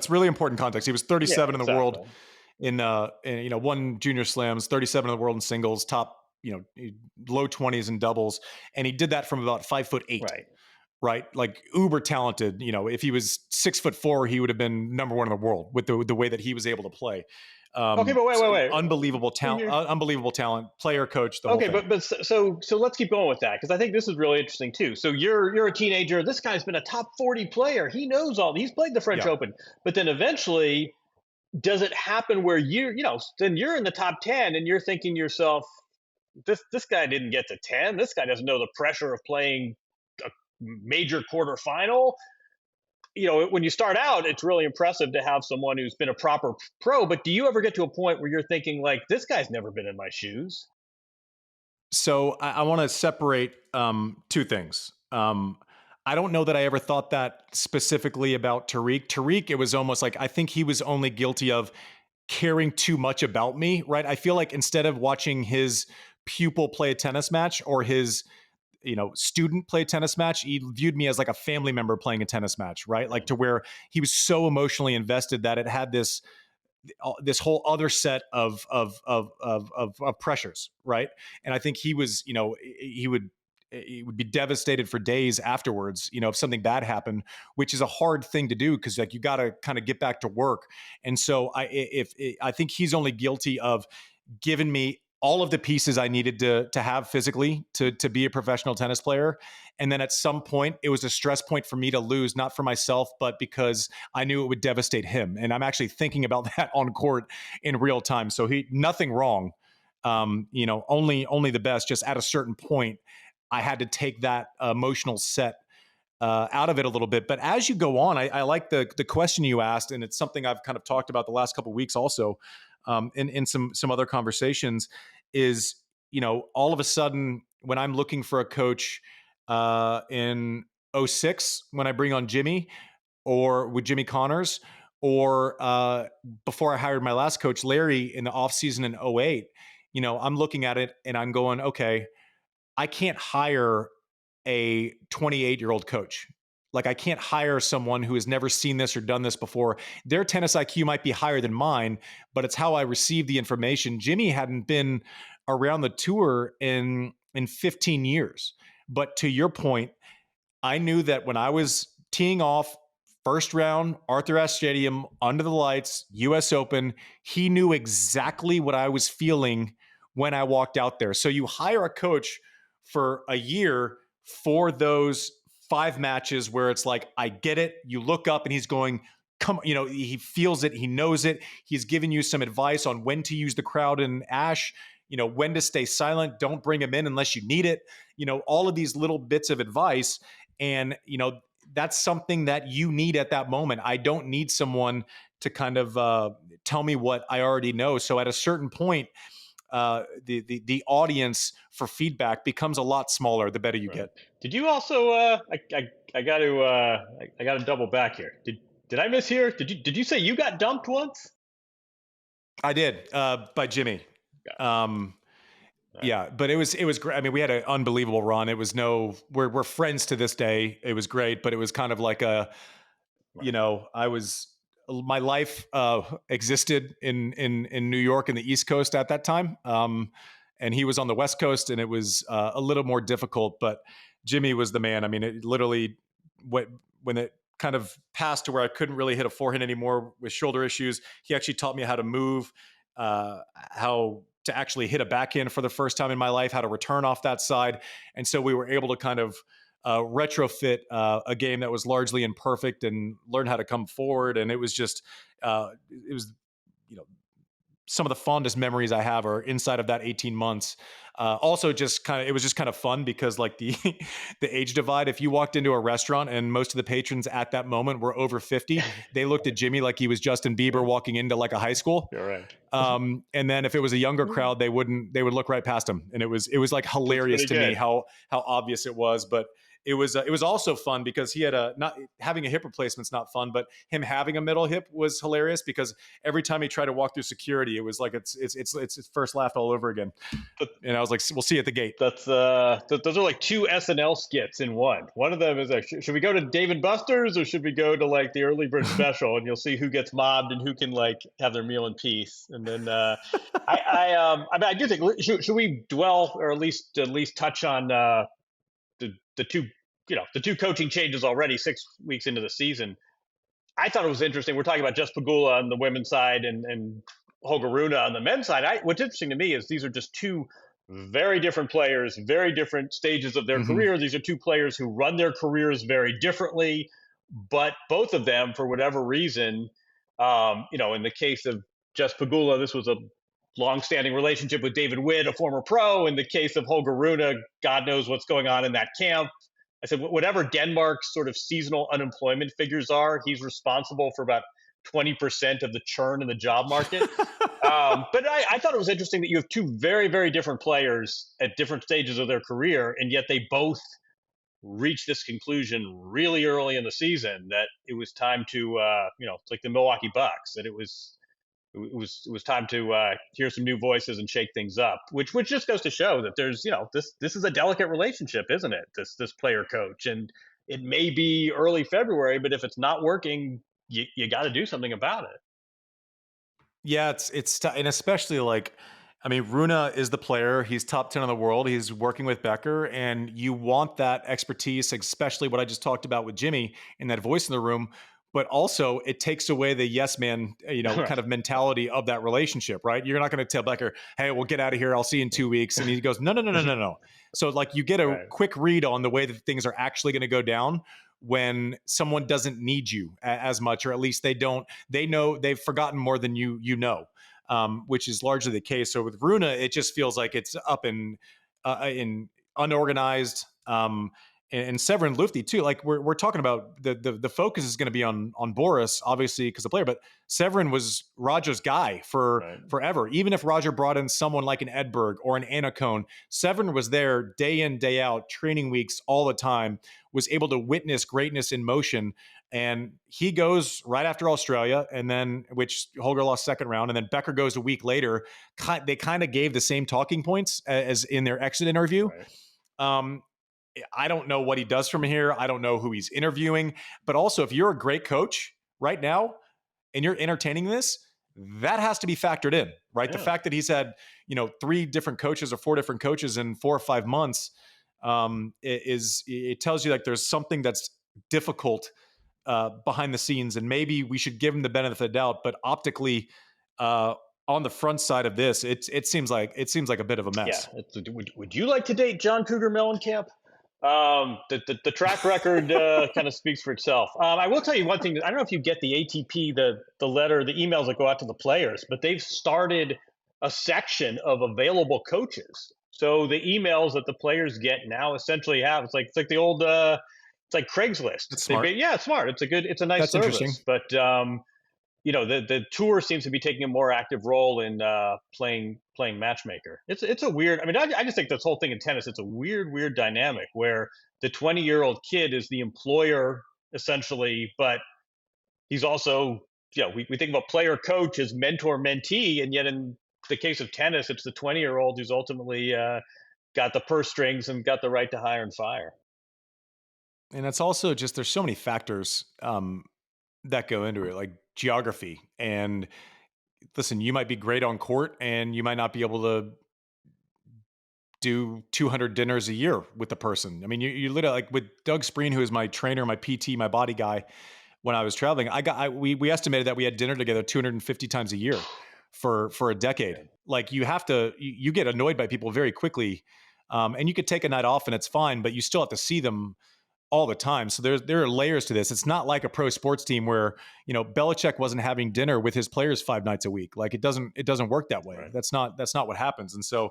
really important context. He was 37 in the world in won junior slams, 37 in the world in singles, top low 20s in doubles, and he did that from about 5'8". Right. right? Like uber talented. If he was 6'4", he would have been number one in the world with the way that he was able to play. Okay, but wait. Unbelievable When talent, you're unbelievable talent, player, coach, the whole okay, thing. but so let's keep going with that because I think this is really interesting too. So you're a teenager. This guy's been a top 40 player. He knows all. He's played the French Yeah. Open, but then eventually, does it happen where then you're in the top 10 and you're thinking to yourself, this guy didn't get to 10. This guy doesn't know the pressure of playing a major quarterfinal. When you start out, it's really impressive to have someone who's been a proper pro. But do you ever get to a point where you're thinking like, this guy's never been in my shoes? So I want to separate two things. I don't know that I ever thought that specifically about Tariq. Tariq, it was almost like I think he was only guilty of caring too much about me, right? I feel like instead of watching his pupil play a tennis match or his student play a tennis match, he viewed me as like a family member playing a tennis match, right? Like to where he was so emotionally invested that it had this whole other set of pressures, right? And I think he was, he would be devastated for days afterwards, if something bad happened, which is a hard thing to do because like you got to kind of get back to work. And so I think he's only guilty of giving me all of the pieces I needed to have physically to be a professional tennis player. And then at some point, it was a stress point for me to lose, not for myself, but because I knew it would devastate him. And I'm actually thinking about that on court in real time. So nothing wrong, only the best. Just at a certain point, I had to take that emotional set out of it a little bit. But as you go on, I like the question you asked, and it's something I've kind of talked about the last couple of weeks also in some other conversations is, all of a sudden when I'm looking for a coach in '06, when I bring on Jimmy or with Jimmy Connors, or before I hired my last coach, Larry, in the offseason in '08, I'm looking at it and I'm going, okay, I can't hire a 28-year-old coach. Like I can't hire someone who has never seen this or done this before. Their tennis IQ might be higher than mine, but it's how I receive the information. Jimmy hadn't been around the tour in 15 years. But to your point, I knew that when I was teeing off first round, Arthur Ashe Stadium, under the lights, US Open, he knew exactly what I was feeling when I walked out there. So you hire a coach for a year for those 5 matches where it's like, I get it. You look up and he's going, come, he feels it. He knows it. He's giving you some advice on when to use the crowd in Ash, when to stay silent. Don't bring him in unless you need it. All of these little bits of advice. And, that's something that you need at that moment. I don't need someone to kind of tell me what I already know. So at a certain point, the audience for feedback becomes a lot smaller the better you get. Did you also? I got to double back here. Did I mishear? Did you say you got dumped once? I did by Jimmy. Yeah, but it was great. I mean, we had an unbelievable run. It was we're friends to this day. It was great, but it was kind of like my life existed in New York and the East Coast at that time. And he was on the West Coast, and it was a little more difficult, but Jimmy was the man. I mean, it literally, when it kind of passed to where I couldn't really hit a forehand anymore with shoulder issues, he actually taught me how to move, how to actually hit a backhand for the first time in my life, how to return off that side. And so we were able to kind of retrofit a game that was largely imperfect and learn how to come forward. And it was just, it was, some of the fondest memories I have are inside of that 18 months. Also, it was just kind of fun because like the age divide. If you walked into a restaurant and most of the patrons at that moment were over 50, they looked at Jimmy like he was Justin Bieber walking into like a high school. You're right. And then if it was a younger crowd, they would look right past him, and it was like hilarious to me how obvious it was. But it was also fun because he had not having a hip replacement's not fun, but him having a middle hip was hilarious because every time he tried to walk through security, it was like it's first laughed all over again. And I was like, we'll see you at the gate. That's those are like 2 SNL skits in one. One of them is like, should we go to Dave and Buster's or should we go to like the early bird special, and you'll see who gets mobbed and who can like have their meal in peace. And then I do think should we dwell or at least touch on the 2 the two coaching changes already 6 weeks into the season. I thought it was interesting. We're talking about Just Pagula on the women's side and Holger Rune on the men's side. What's interesting to me is these are just two very different players, very different stages of their career. These are two players who run their careers very differently, but both of them, for whatever reason, in the case of Just Pagula, this was a long-standing relationship with David Witt, a former pro. In the case of Holger Rune, God knows what's going on in that camp. I said, whatever Denmark's sort of seasonal unemployment figures are, he's responsible for about 20% of the churn in the job market. But I thought it was interesting that you have two very, very different players at different stages of their career, and yet they both reached this conclusion really early in the season that it was time to, it's like the Milwaukee Bucks, that it was time to hear some new voices and shake things up, which just goes to show that there's, this is a delicate relationship, isn't it? This player coach, and it may be early February, but if it's not working, you got to do something about it. Yeah, and especially Rune is the player. He's top 10 in the world. He's working with Becker, and you want that expertise, especially what I just talked about with Jimmy and that voice in the room. But also, it takes away the yes man, kind of mentality of that relationship, right? You're not going to tell Becker, "Hey, we'll get out of here. I'll see you in 2 weeks," and he goes, "No." So, you get a quick read on the way that things are actually going to go down when someone doesn't need you as much, or at least they don't. They know they've forgotten more than you know. Which is largely the case. So with Rune, it just feels like it's up in unorganized. And Severin Lufti too. Like we're talking about the focus is going to be on Boris, obviously, because the player, but Severin was Roger's guy for forever. Even if Roger brought in someone like an Edberg or an Anna Cohn, Severin was there day in, day out, training weeks all the time, was able to witness greatness in motion. And he goes right after Australia, and then which Holger lost second round, and then Becker goes a week later. They kind of gave the same talking points as in their exit interview. Right. I don't know what he does from here. I don't know who he's interviewing. But also, if you're a great coach right now and you're entertaining this, that has to be factored in, right? Yeah. The fact that he's had, 3 different coaches or 4 different coaches in 4 or 5 months, it tells you like there's something that's difficult behind the scenes, and maybe we should give him the benefit of the doubt. But optically, on the front side of this, it seems like a bit of a mess. Yeah. Would you like to date John Cougar Mellencamp? The track record kind of speaks for itself. I will tell you one thing. I don't know if you get the ATP, the letter, the emails that go out to the players, but they've started a section of available coaches. So the emails that the players get now essentially have, it's like the old, it's like Craigslist. It's smart. It's smart. It's a nice service. But the tour seems to be taking a more active role in playing matchmaker. It's a weird. I just think this whole thing in tennis. It's a weird dynamic where the 20-year-old kid is the employer essentially, but he's also we think of a player coach as mentor mentee, and yet in the case of tennis, it's the 20-year-old who's ultimately got the purse strings and got the right to hire and fire. And it's also just there's so many factors that go into it, like geography. And listen, you might be great on court and you might not be able to do 200 dinners a year with the person. You literally, like with Doug Spreen, who is my trainer, my PT, my body guy, when I was traveling, we estimated that we had dinner together 250 times a year for a decade. Like you get annoyed by people very quickly. And you could take a night off and it's fine, but you still have to see them all the time. So there are layers to this. It's not like a pro sports team where, Belichick wasn't having dinner with his players 5 nights a week. Like it doesn't work that way. Right. That's not what happens. And so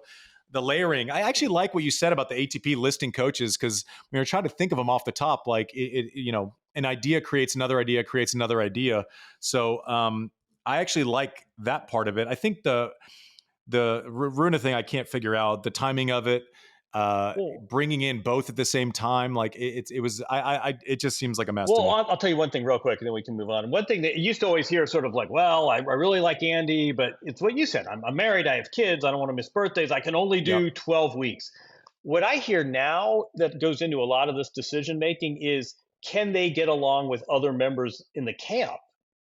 the layering, I actually like what you said about the ATP listing coaches, because we were trying to think of them off the top, like an idea creates another idea, creates another idea. So I actually like that part of it. I think the Rune thing, I can't figure out the timing of it. Bringing in both at the same time, like it just seems like a mess. Well, I'll tell you one thing real quick, and then we can move on. One thing that you used to always hear, sort of like, well, I really like Andy, but it's what you said. I'm married, I have kids, I don't want to miss birthdays, I can only do 12 weeks. What I hear now that goes into a lot of this decision making is, can they get along with other members in the camp?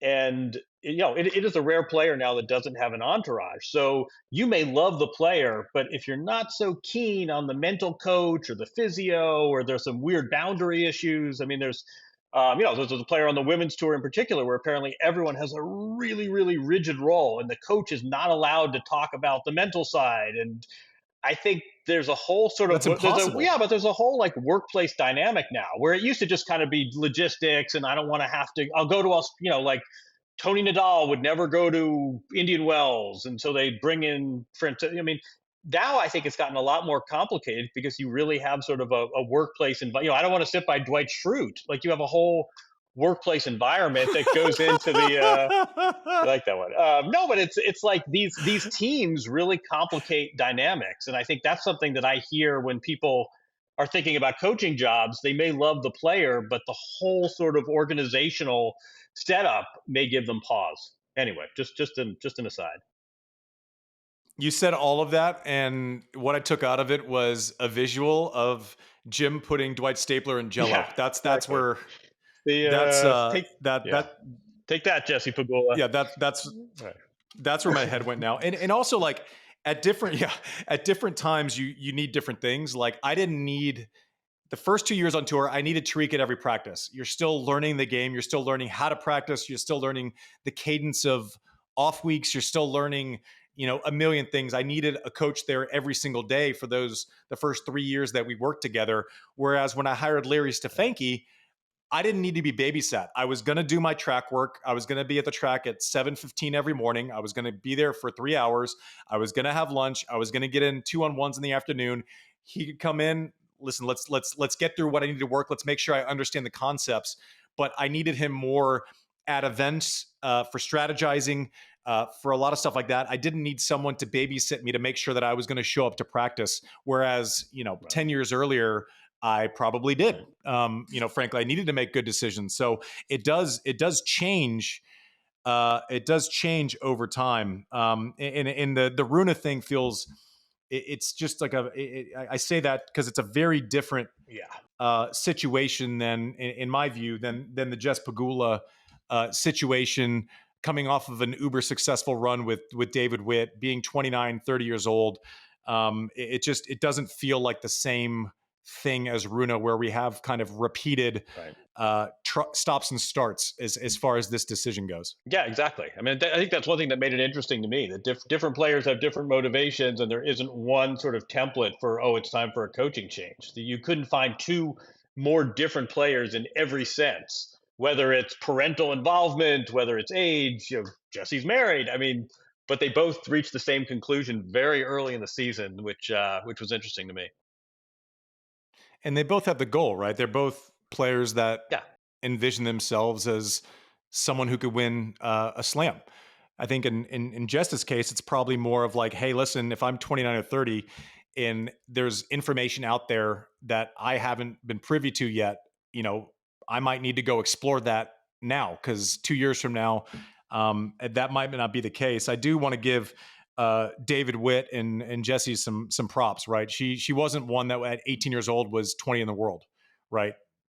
And it is a rare player now that doesn't have an entourage. So you may love the player, but if you're not so keen on the mental coach or the physio, or there's some weird boundary issues. I mean, there's a player on the women's tour in particular where apparently everyone has a really, really rigid role, and the coach is not allowed to talk about the mental side. And I think there's a whole sort of That's impossible. but there's a whole like workplace dynamic now where it used to just kind of be logistics, and I don't want to have to. I'll go to us, like Tony Nadal would never go to Indian Wells, and so they'd bring in friends. I mean, now I think it's gotten a lot more complicated because you really have sort of a workplace environment. I don't want to sit by Dwight Schrute. Like you have a whole workplace environment that goes into the. I like that one. No, but it's like these teams really complicate dynamics, and I think that's something that I hear when people are thinking about coaching jobs. They may love the player, but the whole sort of organizational setup may give them pause. Anyway, just an aside. You said all of that, and what I took out of it was a visual of Jim putting Dwight Stapler in Jello. Yeah, That's exactly. where The take that yeah. that Take that, Jesse Pagula. yeah that's Right. that's where my head went now. And also like at different times you need different things. Like I didn't need the first 2 years on tour, I needed Tariq at every practice. You're still learning the game. You're still learning how to practice. You're still learning the cadence of off weeks. You're still learning, a million things. I needed a coach there every single day for the first 3 years that we worked together. Whereas when I hired Larry Stefanke, I didn't need to be babysat. I was going to do my track work. I was going to be at the track at 7:15 every morning. I was going to be there for 3 hours. I was going to have lunch. I was going to get in 2-on-1s in the afternoon. He could come in. Listen, let's get through what I need to work. Let's make sure I understand the concepts. But I needed him more at events for strategizing, for a lot of stuff like that. I didn't need someone to babysit me to make sure that I was going to show up to practice. Whereas, 10 years earlier, I probably did. Frankly, I needed to make good decisions. So it does change. It does change over time. And the Runa thing feels. It's just like I say that because it's a very different situation than, in my view, than the Jess Pagula situation, coming off of an uber successful run with David Witt, being 29, 30 years old. It doesn't feel like the same thing as Runa, where we have kind of repeated stops and starts as far as this decision goes. Yeah, exactly. I mean, I think that's one thing that made it interesting to me, that different players have different motivations, and there isn't one sort of template for, it's time for a coaching change. You couldn't find two more different players in every sense, whether it's parental involvement, whether it's age. Jesse's married. I mean, but they both reached the same conclusion very early in the season, which was interesting to me. And they both have the goal, right? They're both players that envision themselves as someone who could win a slam. I think in Jess's case, it's probably more of like, hey, listen, if I'm 29 or 30 and there's information out there that I haven't been privy to yet, I might need to go explore that now, because 2 years from now, that might not be the case. I do want to give David Witt and Jessie some props, right? She wasn't one that at 18 years old was 20 in the world, right?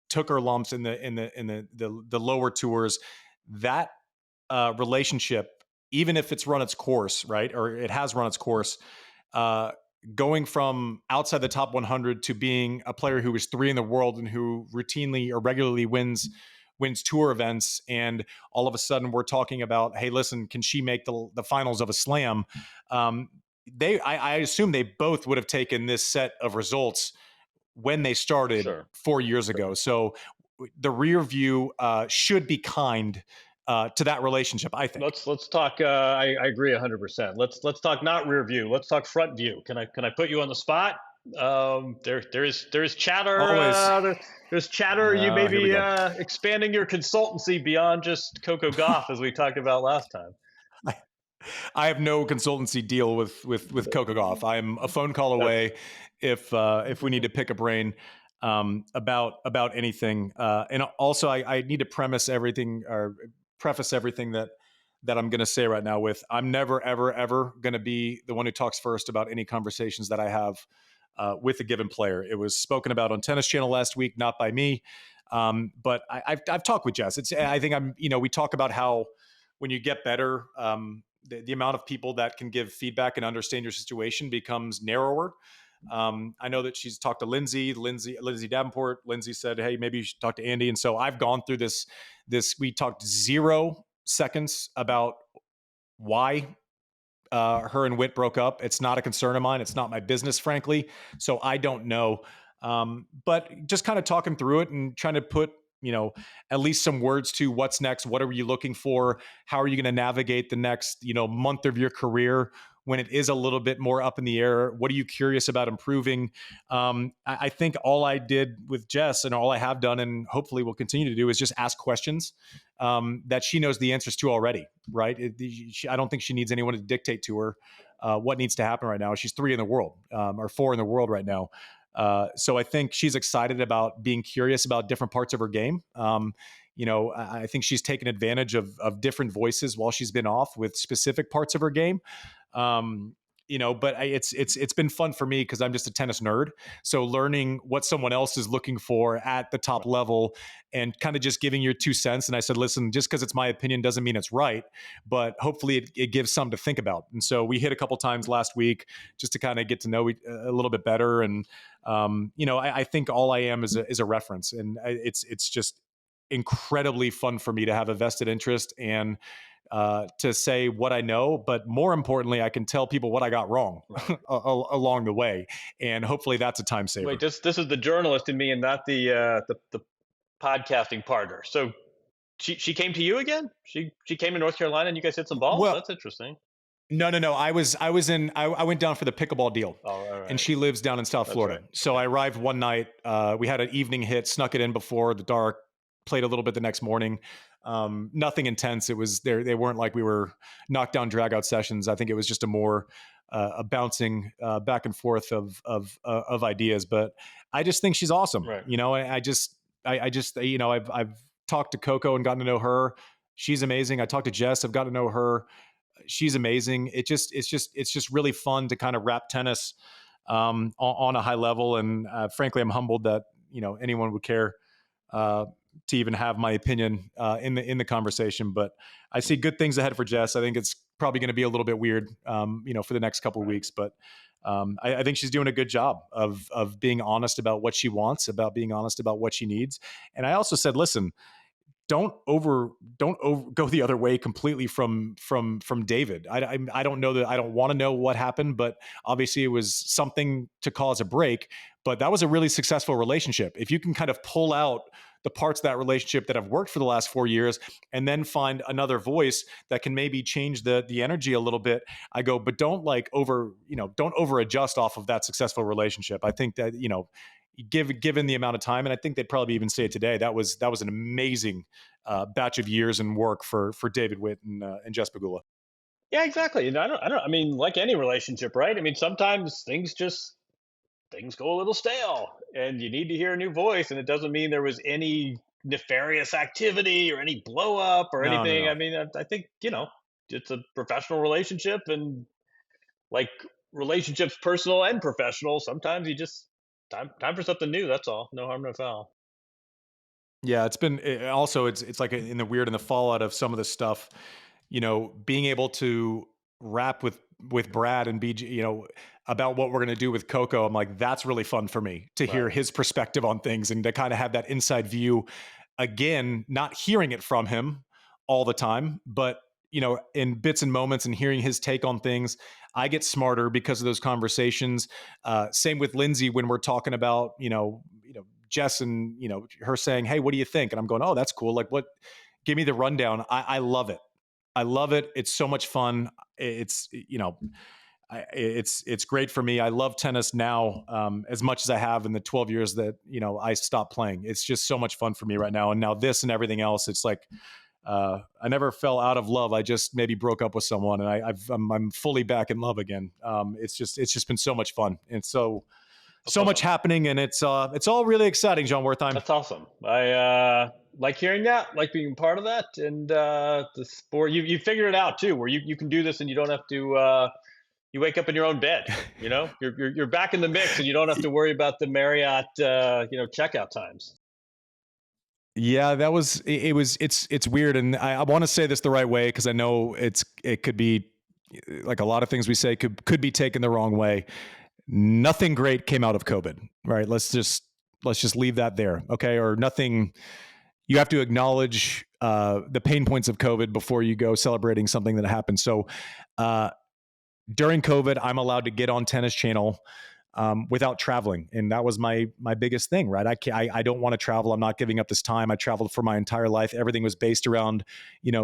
Took her lumps in the lower tours. That relationship, even if it's run its course, right, or it has run its course, going from outside the top 100 to being a player who is 3 in the world and who routinely or regularly wins tour events, and all of a sudden we're talking about, hey, listen, can she make the finals of a slam? I assume they both would have taken this set of results when they started 4 years ago. So the rear view should be kind to that relationship, I think. Let's talk. I agree 100%. Let's talk not rear view. Let's talk front view. Can I put you on the spot? There's chatter. There's chatter. You may be expanding your consultancy beyond just Coco Gauff, as we talked about last time. I have no consultancy deal with Coco Gauff. I'm a phone call away if we need to pick a brain about anything. And also, I need to preface everything that I'm going to say right now with, I'm never, ever, ever going to be the one who talks first about any conversations that I have with a given player. It was spoken about on Tennis Channel last week, not by me. But I've talked with Jess. I think we talk about how when you get better, the amount of people that can give feedback and understand your situation becomes narrower. I know that she's talked to Lindsay Davenport. Lindsay said, hey, maybe you should talk to Andy. And so I've gone through this, we talked 0 seconds about why her and Whit broke up. It's not a concern of mine. It's not my business, frankly. So I don't know. But just kind of talking through it and trying to put, at least some words to what's next. What are you looking for? How are you going to navigate the next, month of your career when it is a little bit more up in the air? What are you curious about improving? I think all I did with Jess and all I have done and hopefully will continue to do is just ask questions that she knows the answers to already, right? I don't think she needs anyone to dictate to her what needs to happen right now. She's 3 in the world or 4 in the world right now. So I think she's excited about being curious about different parts of her game. I think she's taken advantage of different voices while she's been off with specific parts of her game. But it's been fun for me because I'm just a tennis nerd. So learning what someone else is looking for at the top level and kind of just giving your 2 cents. And I said, listen, just because it's my opinion doesn't mean it's right, but hopefully it gives something to think about. And so we hit a couple times last week just to kind of get to know a little bit better. And, I think all I am is a reference, and it's just incredibly fun for me to have a vested interest and to say what I know, but more importantly, I can tell people what I got wrong along the way, and hopefully that's a time saver. Wait, this is the journalist in me, and not the podcasting partner. So she came to you again? She came to North Carolina, and you guys hit some balls. Well, that's interesting. No. I went down for the pickleball deal, right. And she lives down in South Florida. Right. So I arrived one night. We had an evening hit, snuck it in before the dark, played a little bit the next morning. Nothing intense. It was there. They weren't like we were knockdown drag out sessions. I think it was just a bouncing back and forth of ideas. But I just think she's awesome. Right. I've talked to Coco and gotten to know her. She's amazing. I talked to Jess. I've gotten to know her. She's amazing. It's just really fun to kind of wrap tennis on a high level. And frankly, I'm humbled that anyone would care to even have my opinion in the conversation. But I see good things ahead for Jess. I think it's probably going to be a little bit weird, for the next couple of weeks. But I think she's doing a good job of being honest about what she wants, about being honest about what she needs. And I also said, listen, don't go the other way completely from David. I don't know that I don't want to know what happened, but obviously it was something to cause a break. But that was a really successful relationship. If you can kind of pull out the parts of that relationship that have worked for the last 4 years and then find another voice that can maybe change the energy a little bit, I go, but don't don't over adjust off of that successful relationship. I think that, given the amount of time, and I think they'd probably even say it today, that was an amazing batch of years and work for David Witt and Jess Pegula. Yeah, exactly. And I mean, like any relationship, right? I mean, sometimes things go a little stale and you need to hear a new voice. And it doesn't mean there was any nefarious activity or any blow up or anything. No. I mean, I think, it's a professional relationship, and like relationships, personal and professional, sometimes you just time for something new. That's all. No harm, no foul. Yeah. It's like in the weird and the fallout of some of this stuff, being able to rap with Brad and BG, about what we're going to do with Coco. I'm like, that's really fun for me to hear his perspective on things and to kind of have that inside view. Again, not hearing it from him all the time, but in bits and moments and hearing his take on things, I get smarter because of those conversations. Same with Lindsay when we're talking about, Jess and, her saying, hey, what do you think? And I'm going, oh, that's cool. Like, what, give me the rundown. I love it. I love it. It's so much fun. It's great for me. I love tennis now as much as I have in the 12 years that, I stopped playing. It's just so much fun for me right now. And now this and everything else, it's like, I never fell out of love. I just maybe broke up with someone, and I'm fully back in love again. It's just been so much fun, and so much happening, and it's all really exciting, John Wertheim. That's awesome. I like hearing that, like being part of that, and the sport. You figured it out too, where you can do this, and you don't have to. You wake up in your own bed. You're back in the mix, and you don't have to worry about the Marriott checkout times. Yeah, that was it's weird, and I want to say this the right way because I know it could be like a lot of things we say could be taken the wrong way. Nothing great came out of COVID, right? Let's just leave that there, okay? Or nothing. You have to acknowledge the pain points of COVID before you go celebrating something that happened. So during COVID, I'm allowed to get on Tennis Channel without traveling, and that was my biggest thing, right? I don't want to travel. I'm not giving up this time. I traveled for my entire life. Everything was based around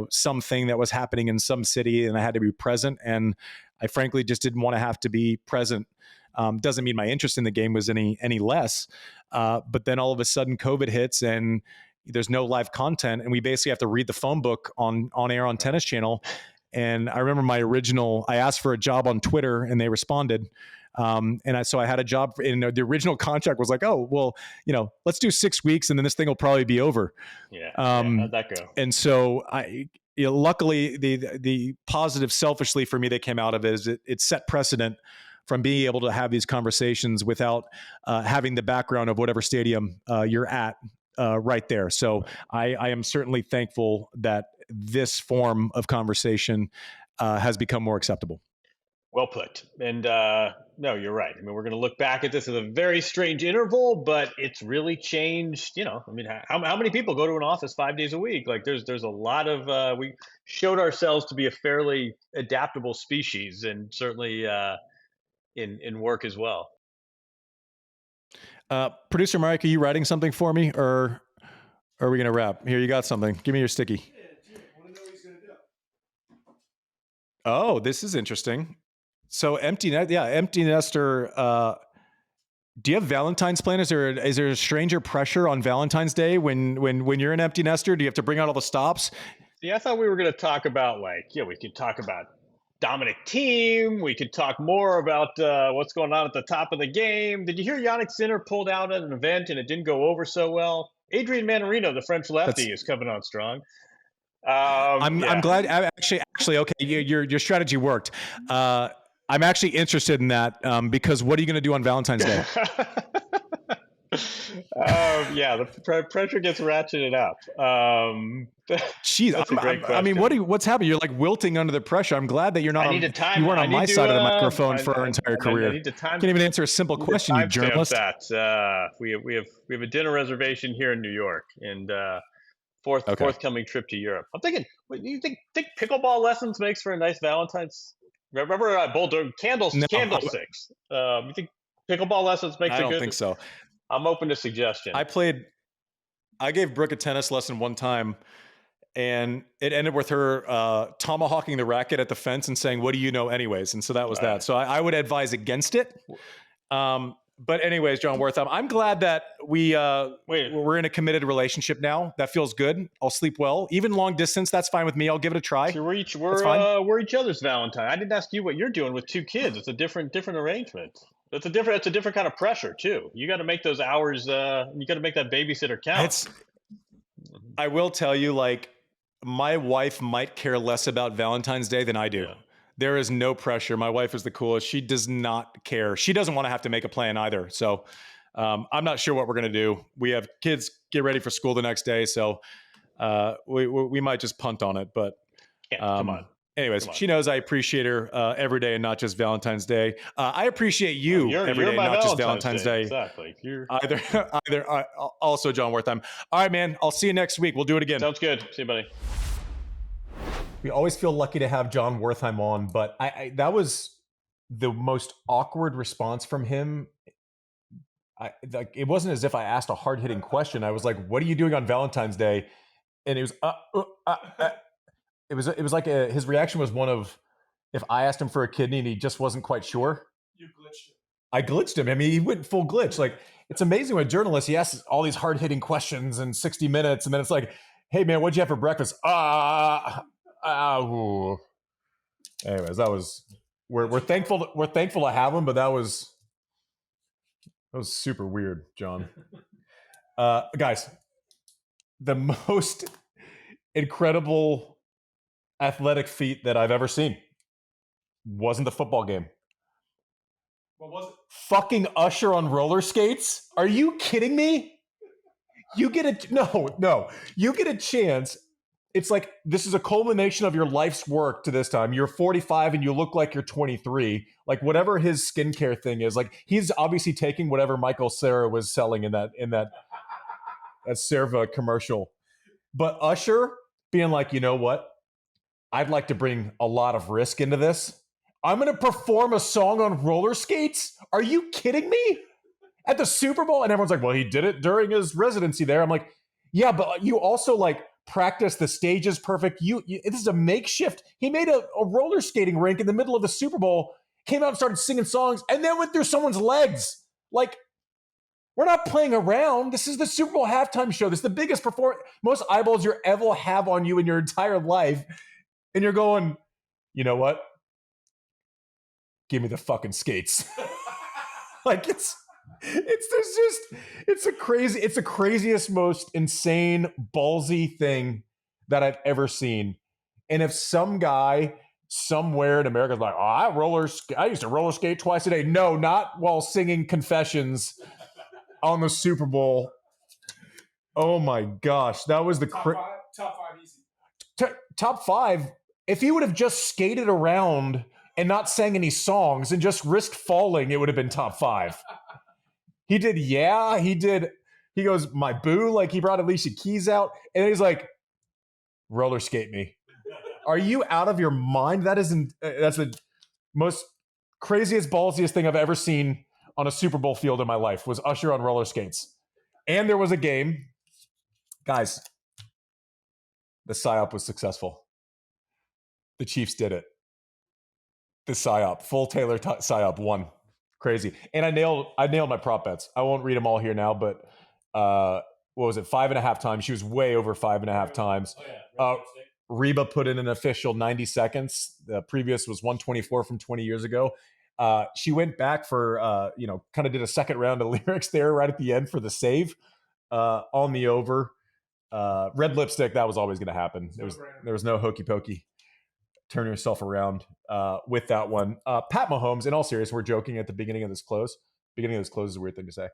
something that was happening in some city, and I had to be present. And I frankly just didn't want to have to be present. Doesn't mean my interest in the game was any less. But then all of a sudden, COVID hits, and there's no live content, and we basically have to read the phone book on air on Tennis Channel. And I remember I asked for a job on Twitter, and they responded. So I had a job, and the original contract was like, oh, well, let's do 6 weeks, and then this thing will probably be over. Yeah. How'd that go? And so luckily, the positive, selfishly for me, that came out of it is it set precedent from being able to have these conversations without having the background of whatever stadium you're at right there. So I am certainly thankful that this form of conversation has become more acceptable. Well put. And no, you're right. I mean, we're going to look back at this as a very strange interval, but it's really changed. I mean, how many people go to an office 5 days a week? Like, there's a lot of. We showed ourselves to be a fairly adaptable species, and certainly in work as well. Producer Mike, are you writing something for me, or are we going to wrap? Here, you got something. Give me your sticky. Yeah, Jim, I want to know what he's going to do. Oh, this is interesting. So empty nester. Do you have Valentine's plan? Is there a stranger pressure on Valentine's Day when you're an empty nester? Do you have to bring out all the stops? Yeah, I thought we were going to talk about we could talk about Dominic Thiem. We could talk more about what's going on at the top of the game. Did you hear Yannick Sinner pulled out at an event and it didn't go over so well? Adrian Manarino, the French lefty, is coming on strong. I'm glad. Actually, okay. Your strategy worked. I'm actually interested in that because what are you going to do on Valentine's Day? The pressure gets ratcheted up. Jeez, that's a great question. I mean, what's happening? You're like wilting under the pressure. I'm glad that you're not. You weren't on my side of the microphone for our entire career. I need to time. Can't even answer a simple question, you journalist. We have a dinner reservation here in New York, and forthcoming trip to Europe. I'm thinking, do you think pickleball lessons makes for a nice Valentine's? Remember Boulder candlesticks? You think pickleball lessons makes? I don't think so. I'm open to suggestion. I gave Brooke a tennis lesson one time, and it ended with her tomahawking the racket at the fence and saying, "What do you know, anyways?" And so that was that. So I would advise against it. But anyways, John Wertheim, I'm glad that we're in a committed relationship now. That feels good. I'll sleep well, even long distance. That's fine with me. I'll give it a try. So we're each other's Valentine. I didn't ask you what you're doing with 2 kids. It's a different arrangement. It's a different kind of pressure too. You got to make those hours. You got to make that babysitter count. I will tell you, like, my wife might care less about Valentine's Day than I do. Yeah. There is no pressure. My wife is the coolest. She does not care. She doesn't want to have to make a plan either. So I'm not sure what we're going to do. We have kids get ready for school the next day. So we might just punt on it. But come on. Anyways, she knows I appreciate her every day and not just Valentine's Day. I appreciate you every day, not just Valentine's Day. Exactly. Either. Also, John Wertheim. All right, man. I'll see you next week. We'll do it again. Sounds good. See you, buddy. We always feel lucky to have John Wertheim on, but that was the most awkward response from him. It wasn't as if I asked a hard-hitting question. I was like, "What are you doing on Valentine's Day?" And it was It was like his reaction was one of if I asked him for a kidney and he just wasn't quite sure. You glitched him. I glitched him. I mean, he went full glitch. Like, it's amazing when a journalist, he asks all these hard-hitting questions in 60 minutes, and then it's like, "Hey, man, what'd you have for breakfast?" Anyways, that was we're thankful to have him, but that was super weird, John. Guys, the most incredible athletic feat that I've ever seen wasn't the football game. What was it? Fucking Usher on roller skates? Are you kidding me? You get a no. You get a chance. It's like this is a culmination of your life's work to this time. You're 45 and you look like you're 23. Like whatever his skincare thing is, like he's obviously taking whatever Michael Cera was selling in that Cerva commercial. But Usher being like, you know what? I'd like to bring a lot of risk into this. I'm going to perform a song on roller skates? Are you kidding me? At the Super Bowl? And everyone's like, well, he did it during his residency there. I'm like, yeah, but you also like practice. The stage is perfect. This is a makeshift. He made a roller skating rink in the middle of the Super Bowl, came out and started singing songs, and then went through someone's legs. Like, we're not playing around. This is the Super Bowl halftime show. This is the biggest performance, most eyeballs you ever have on you in your entire life. And you're going, you know what? Give me the fucking skates. Like it's the craziest, most insane, ballsy thing that I've ever seen. And if some guy somewhere in America is like, oh, I used to roller skate twice a day. No, not while singing Confessions on the Super Bowl. Oh my gosh, that was the top five easy. Top five. If he would have just skated around and not sang any songs and just risked falling, it would have been top five. He did, yeah. He did. He goes, my boo, like he brought Alicia Keys out, and he's like, roller skate me. Are you out of your mind? That's the most craziest, ballsiest thing I've ever seen on a Super Bowl field in my life was Usher on roller skates. And there was a game. Guys, the PSYOP was successful. The Chiefs did it. The PSYOP, full Taylor PSYOP won. Crazy. And I nailed my prop bets. I won't read them all here now, but what was it? 5.5 times. She was way over 5.5 times. Reba put in an official 90 seconds. The previous was 124 from 20 years ago. She went back for, kind of did a second round of lyrics there right at the end for the save on the over. Red lipstick, that was always going to happen. There was no hokey pokey. Turn yourself around with that one. Pat Mahomes, in all seriousness, we're joking at the beginning of this close. Beginning of this close is a weird thing to say.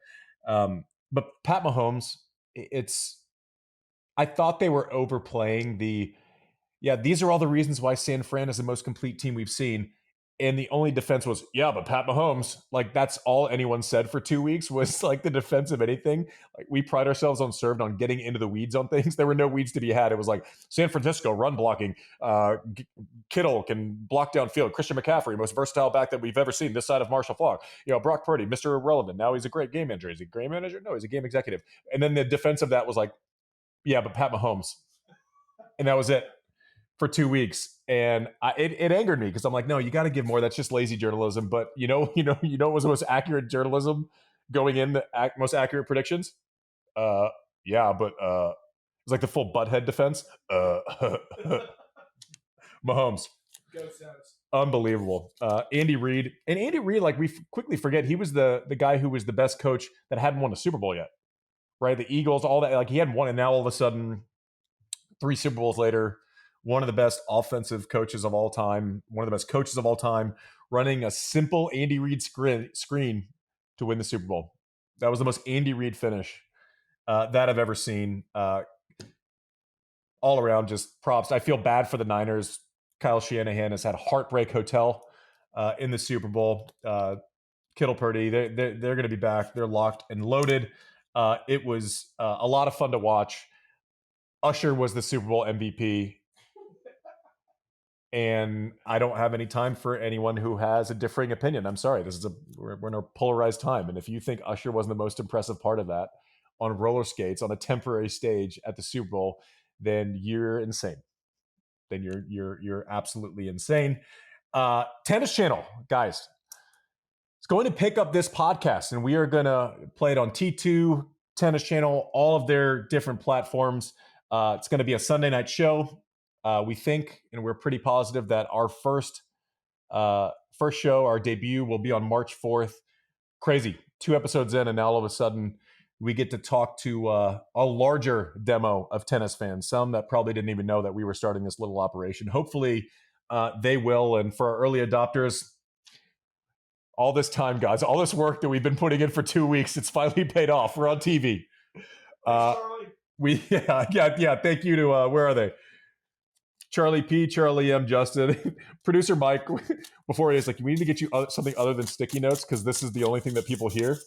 But Pat Mahomes, I thought they were overplaying these are all the reasons why San Fran is the most complete team we've seen. And the only defense was, yeah, but Pat Mahomes, like that's all anyone said for 2 weeks was like the defense of anything. Like we pride ourselves on getting into the weeds on things. There were no weeds to be had. It was like San Francisco run blocking. Kittle can block downfield. Christian McCaffrey, most versatile back that we've ever seen this side of Marshall Faulk. Brock Purdy, Mr. Irrelevant. Now he's a great game manager. Is he a game manager? No, he's a game executive. And then the defense of that was like, yeah, but Pat Mahomes. And that was it. For 2 weeks, and it angered me because I'm like, no, you got to give more. That's just lazy journalism. But you know what was the most accurate journalism going in, the most accurate predictions? Yeah, but it's like the full butthead defense. Mahomes, unbelievable. Andy Reid, like we quickly forget, he was the guy who was the best coach that hadn't won a Super Bowl yet, right? The Eagles, all that, like he hadn't won, and now all of a sudden, 3 Super Bowls later. One of the best offensive coaches of all time, one of the best coaches of all time, running a simple Andy Reid screen to win the Super Bowl. That was the most Andy Reid finish that I've ever seen. All around, just props. I feel bad for the Niners. Kyle Shanahan has had Heartbreak Hotel in the Super Bowl. Kittle, Purdy, they're going to be back. They're locked and loaded. It was a lot of fun to watch. Usher was the Super Bowl MVP. And I don't have any time for anyone who has a differing opinion. I'm sorry. We're in a polarized time. And if you think Usher wasn't the most impressive part of that on roller skates on a temporary stage at the Super Bowl, then you're insane. Then you're absolutely insane. Tennis Channel, guys, it's going to pick up this podcast, and we are going to play it on T2, Tennis Channel, all of their different platforms. It's going to be a Sunday night show. We think, and we're pretty positive that our first show, our debut, will be on March 4th. Crazy. 2 episodes in, and now all of a sudden we get to talk to a larger demo of tennis fans, some that probably didn't even know that we were starting this little operation. Hopefully they will. And for our early adopters, all this time, guys, all this work that we've been putting in for 2 weeks, it's finally paid off. We're on TV. We yeah. Thank you to where are they? Charlie P, Charlie M, Justin, producer Mike. Before it is like we need to get you something other than sticky notes because this is the only thing that people hear.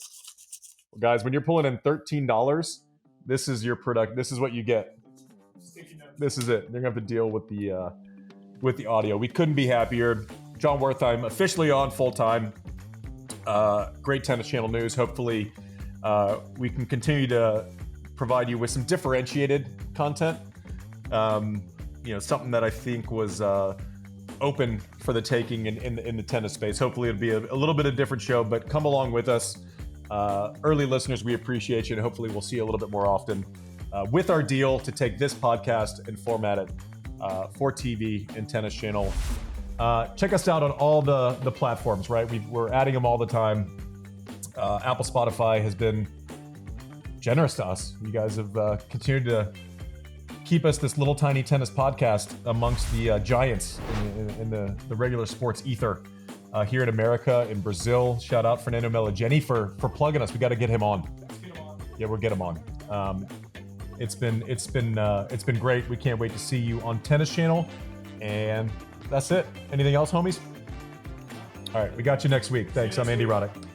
Well, guys, when you're pulling in $13, this is your product. This is what you get. This is it. They're gonna have to deal with the audio. We couldn't be happier. John Wertheim officially on full time. Great Tennis Channel news. Hopefully, we can continue to provide you with some differentiated content. Something that I think was open for the taking in the tennis space. Hopefully, it'll be a little bit of a different show, but come along with us. Early listeners, we appreciate you, and hopefully we'll see you a little bit more often with our deal to take this podcast and format it for TV and Tennis Channel. Check us out on all the platforms, right? We're adding them all the time. Apple, Spotify has been generous to us. You guys have continued to keep us this little tiny tennis podcast amongst the giants in the regular sports ether here in America, in Brazil. Shout out Fernando Melageni for plugging us. We got to get him on. Yeah, we'll get him on. It's been great. We can't wait to see you on Tennis Channel. And that's it. Anything else, homies? All right, we got you next week. Thanks. I'm Andy Roddick.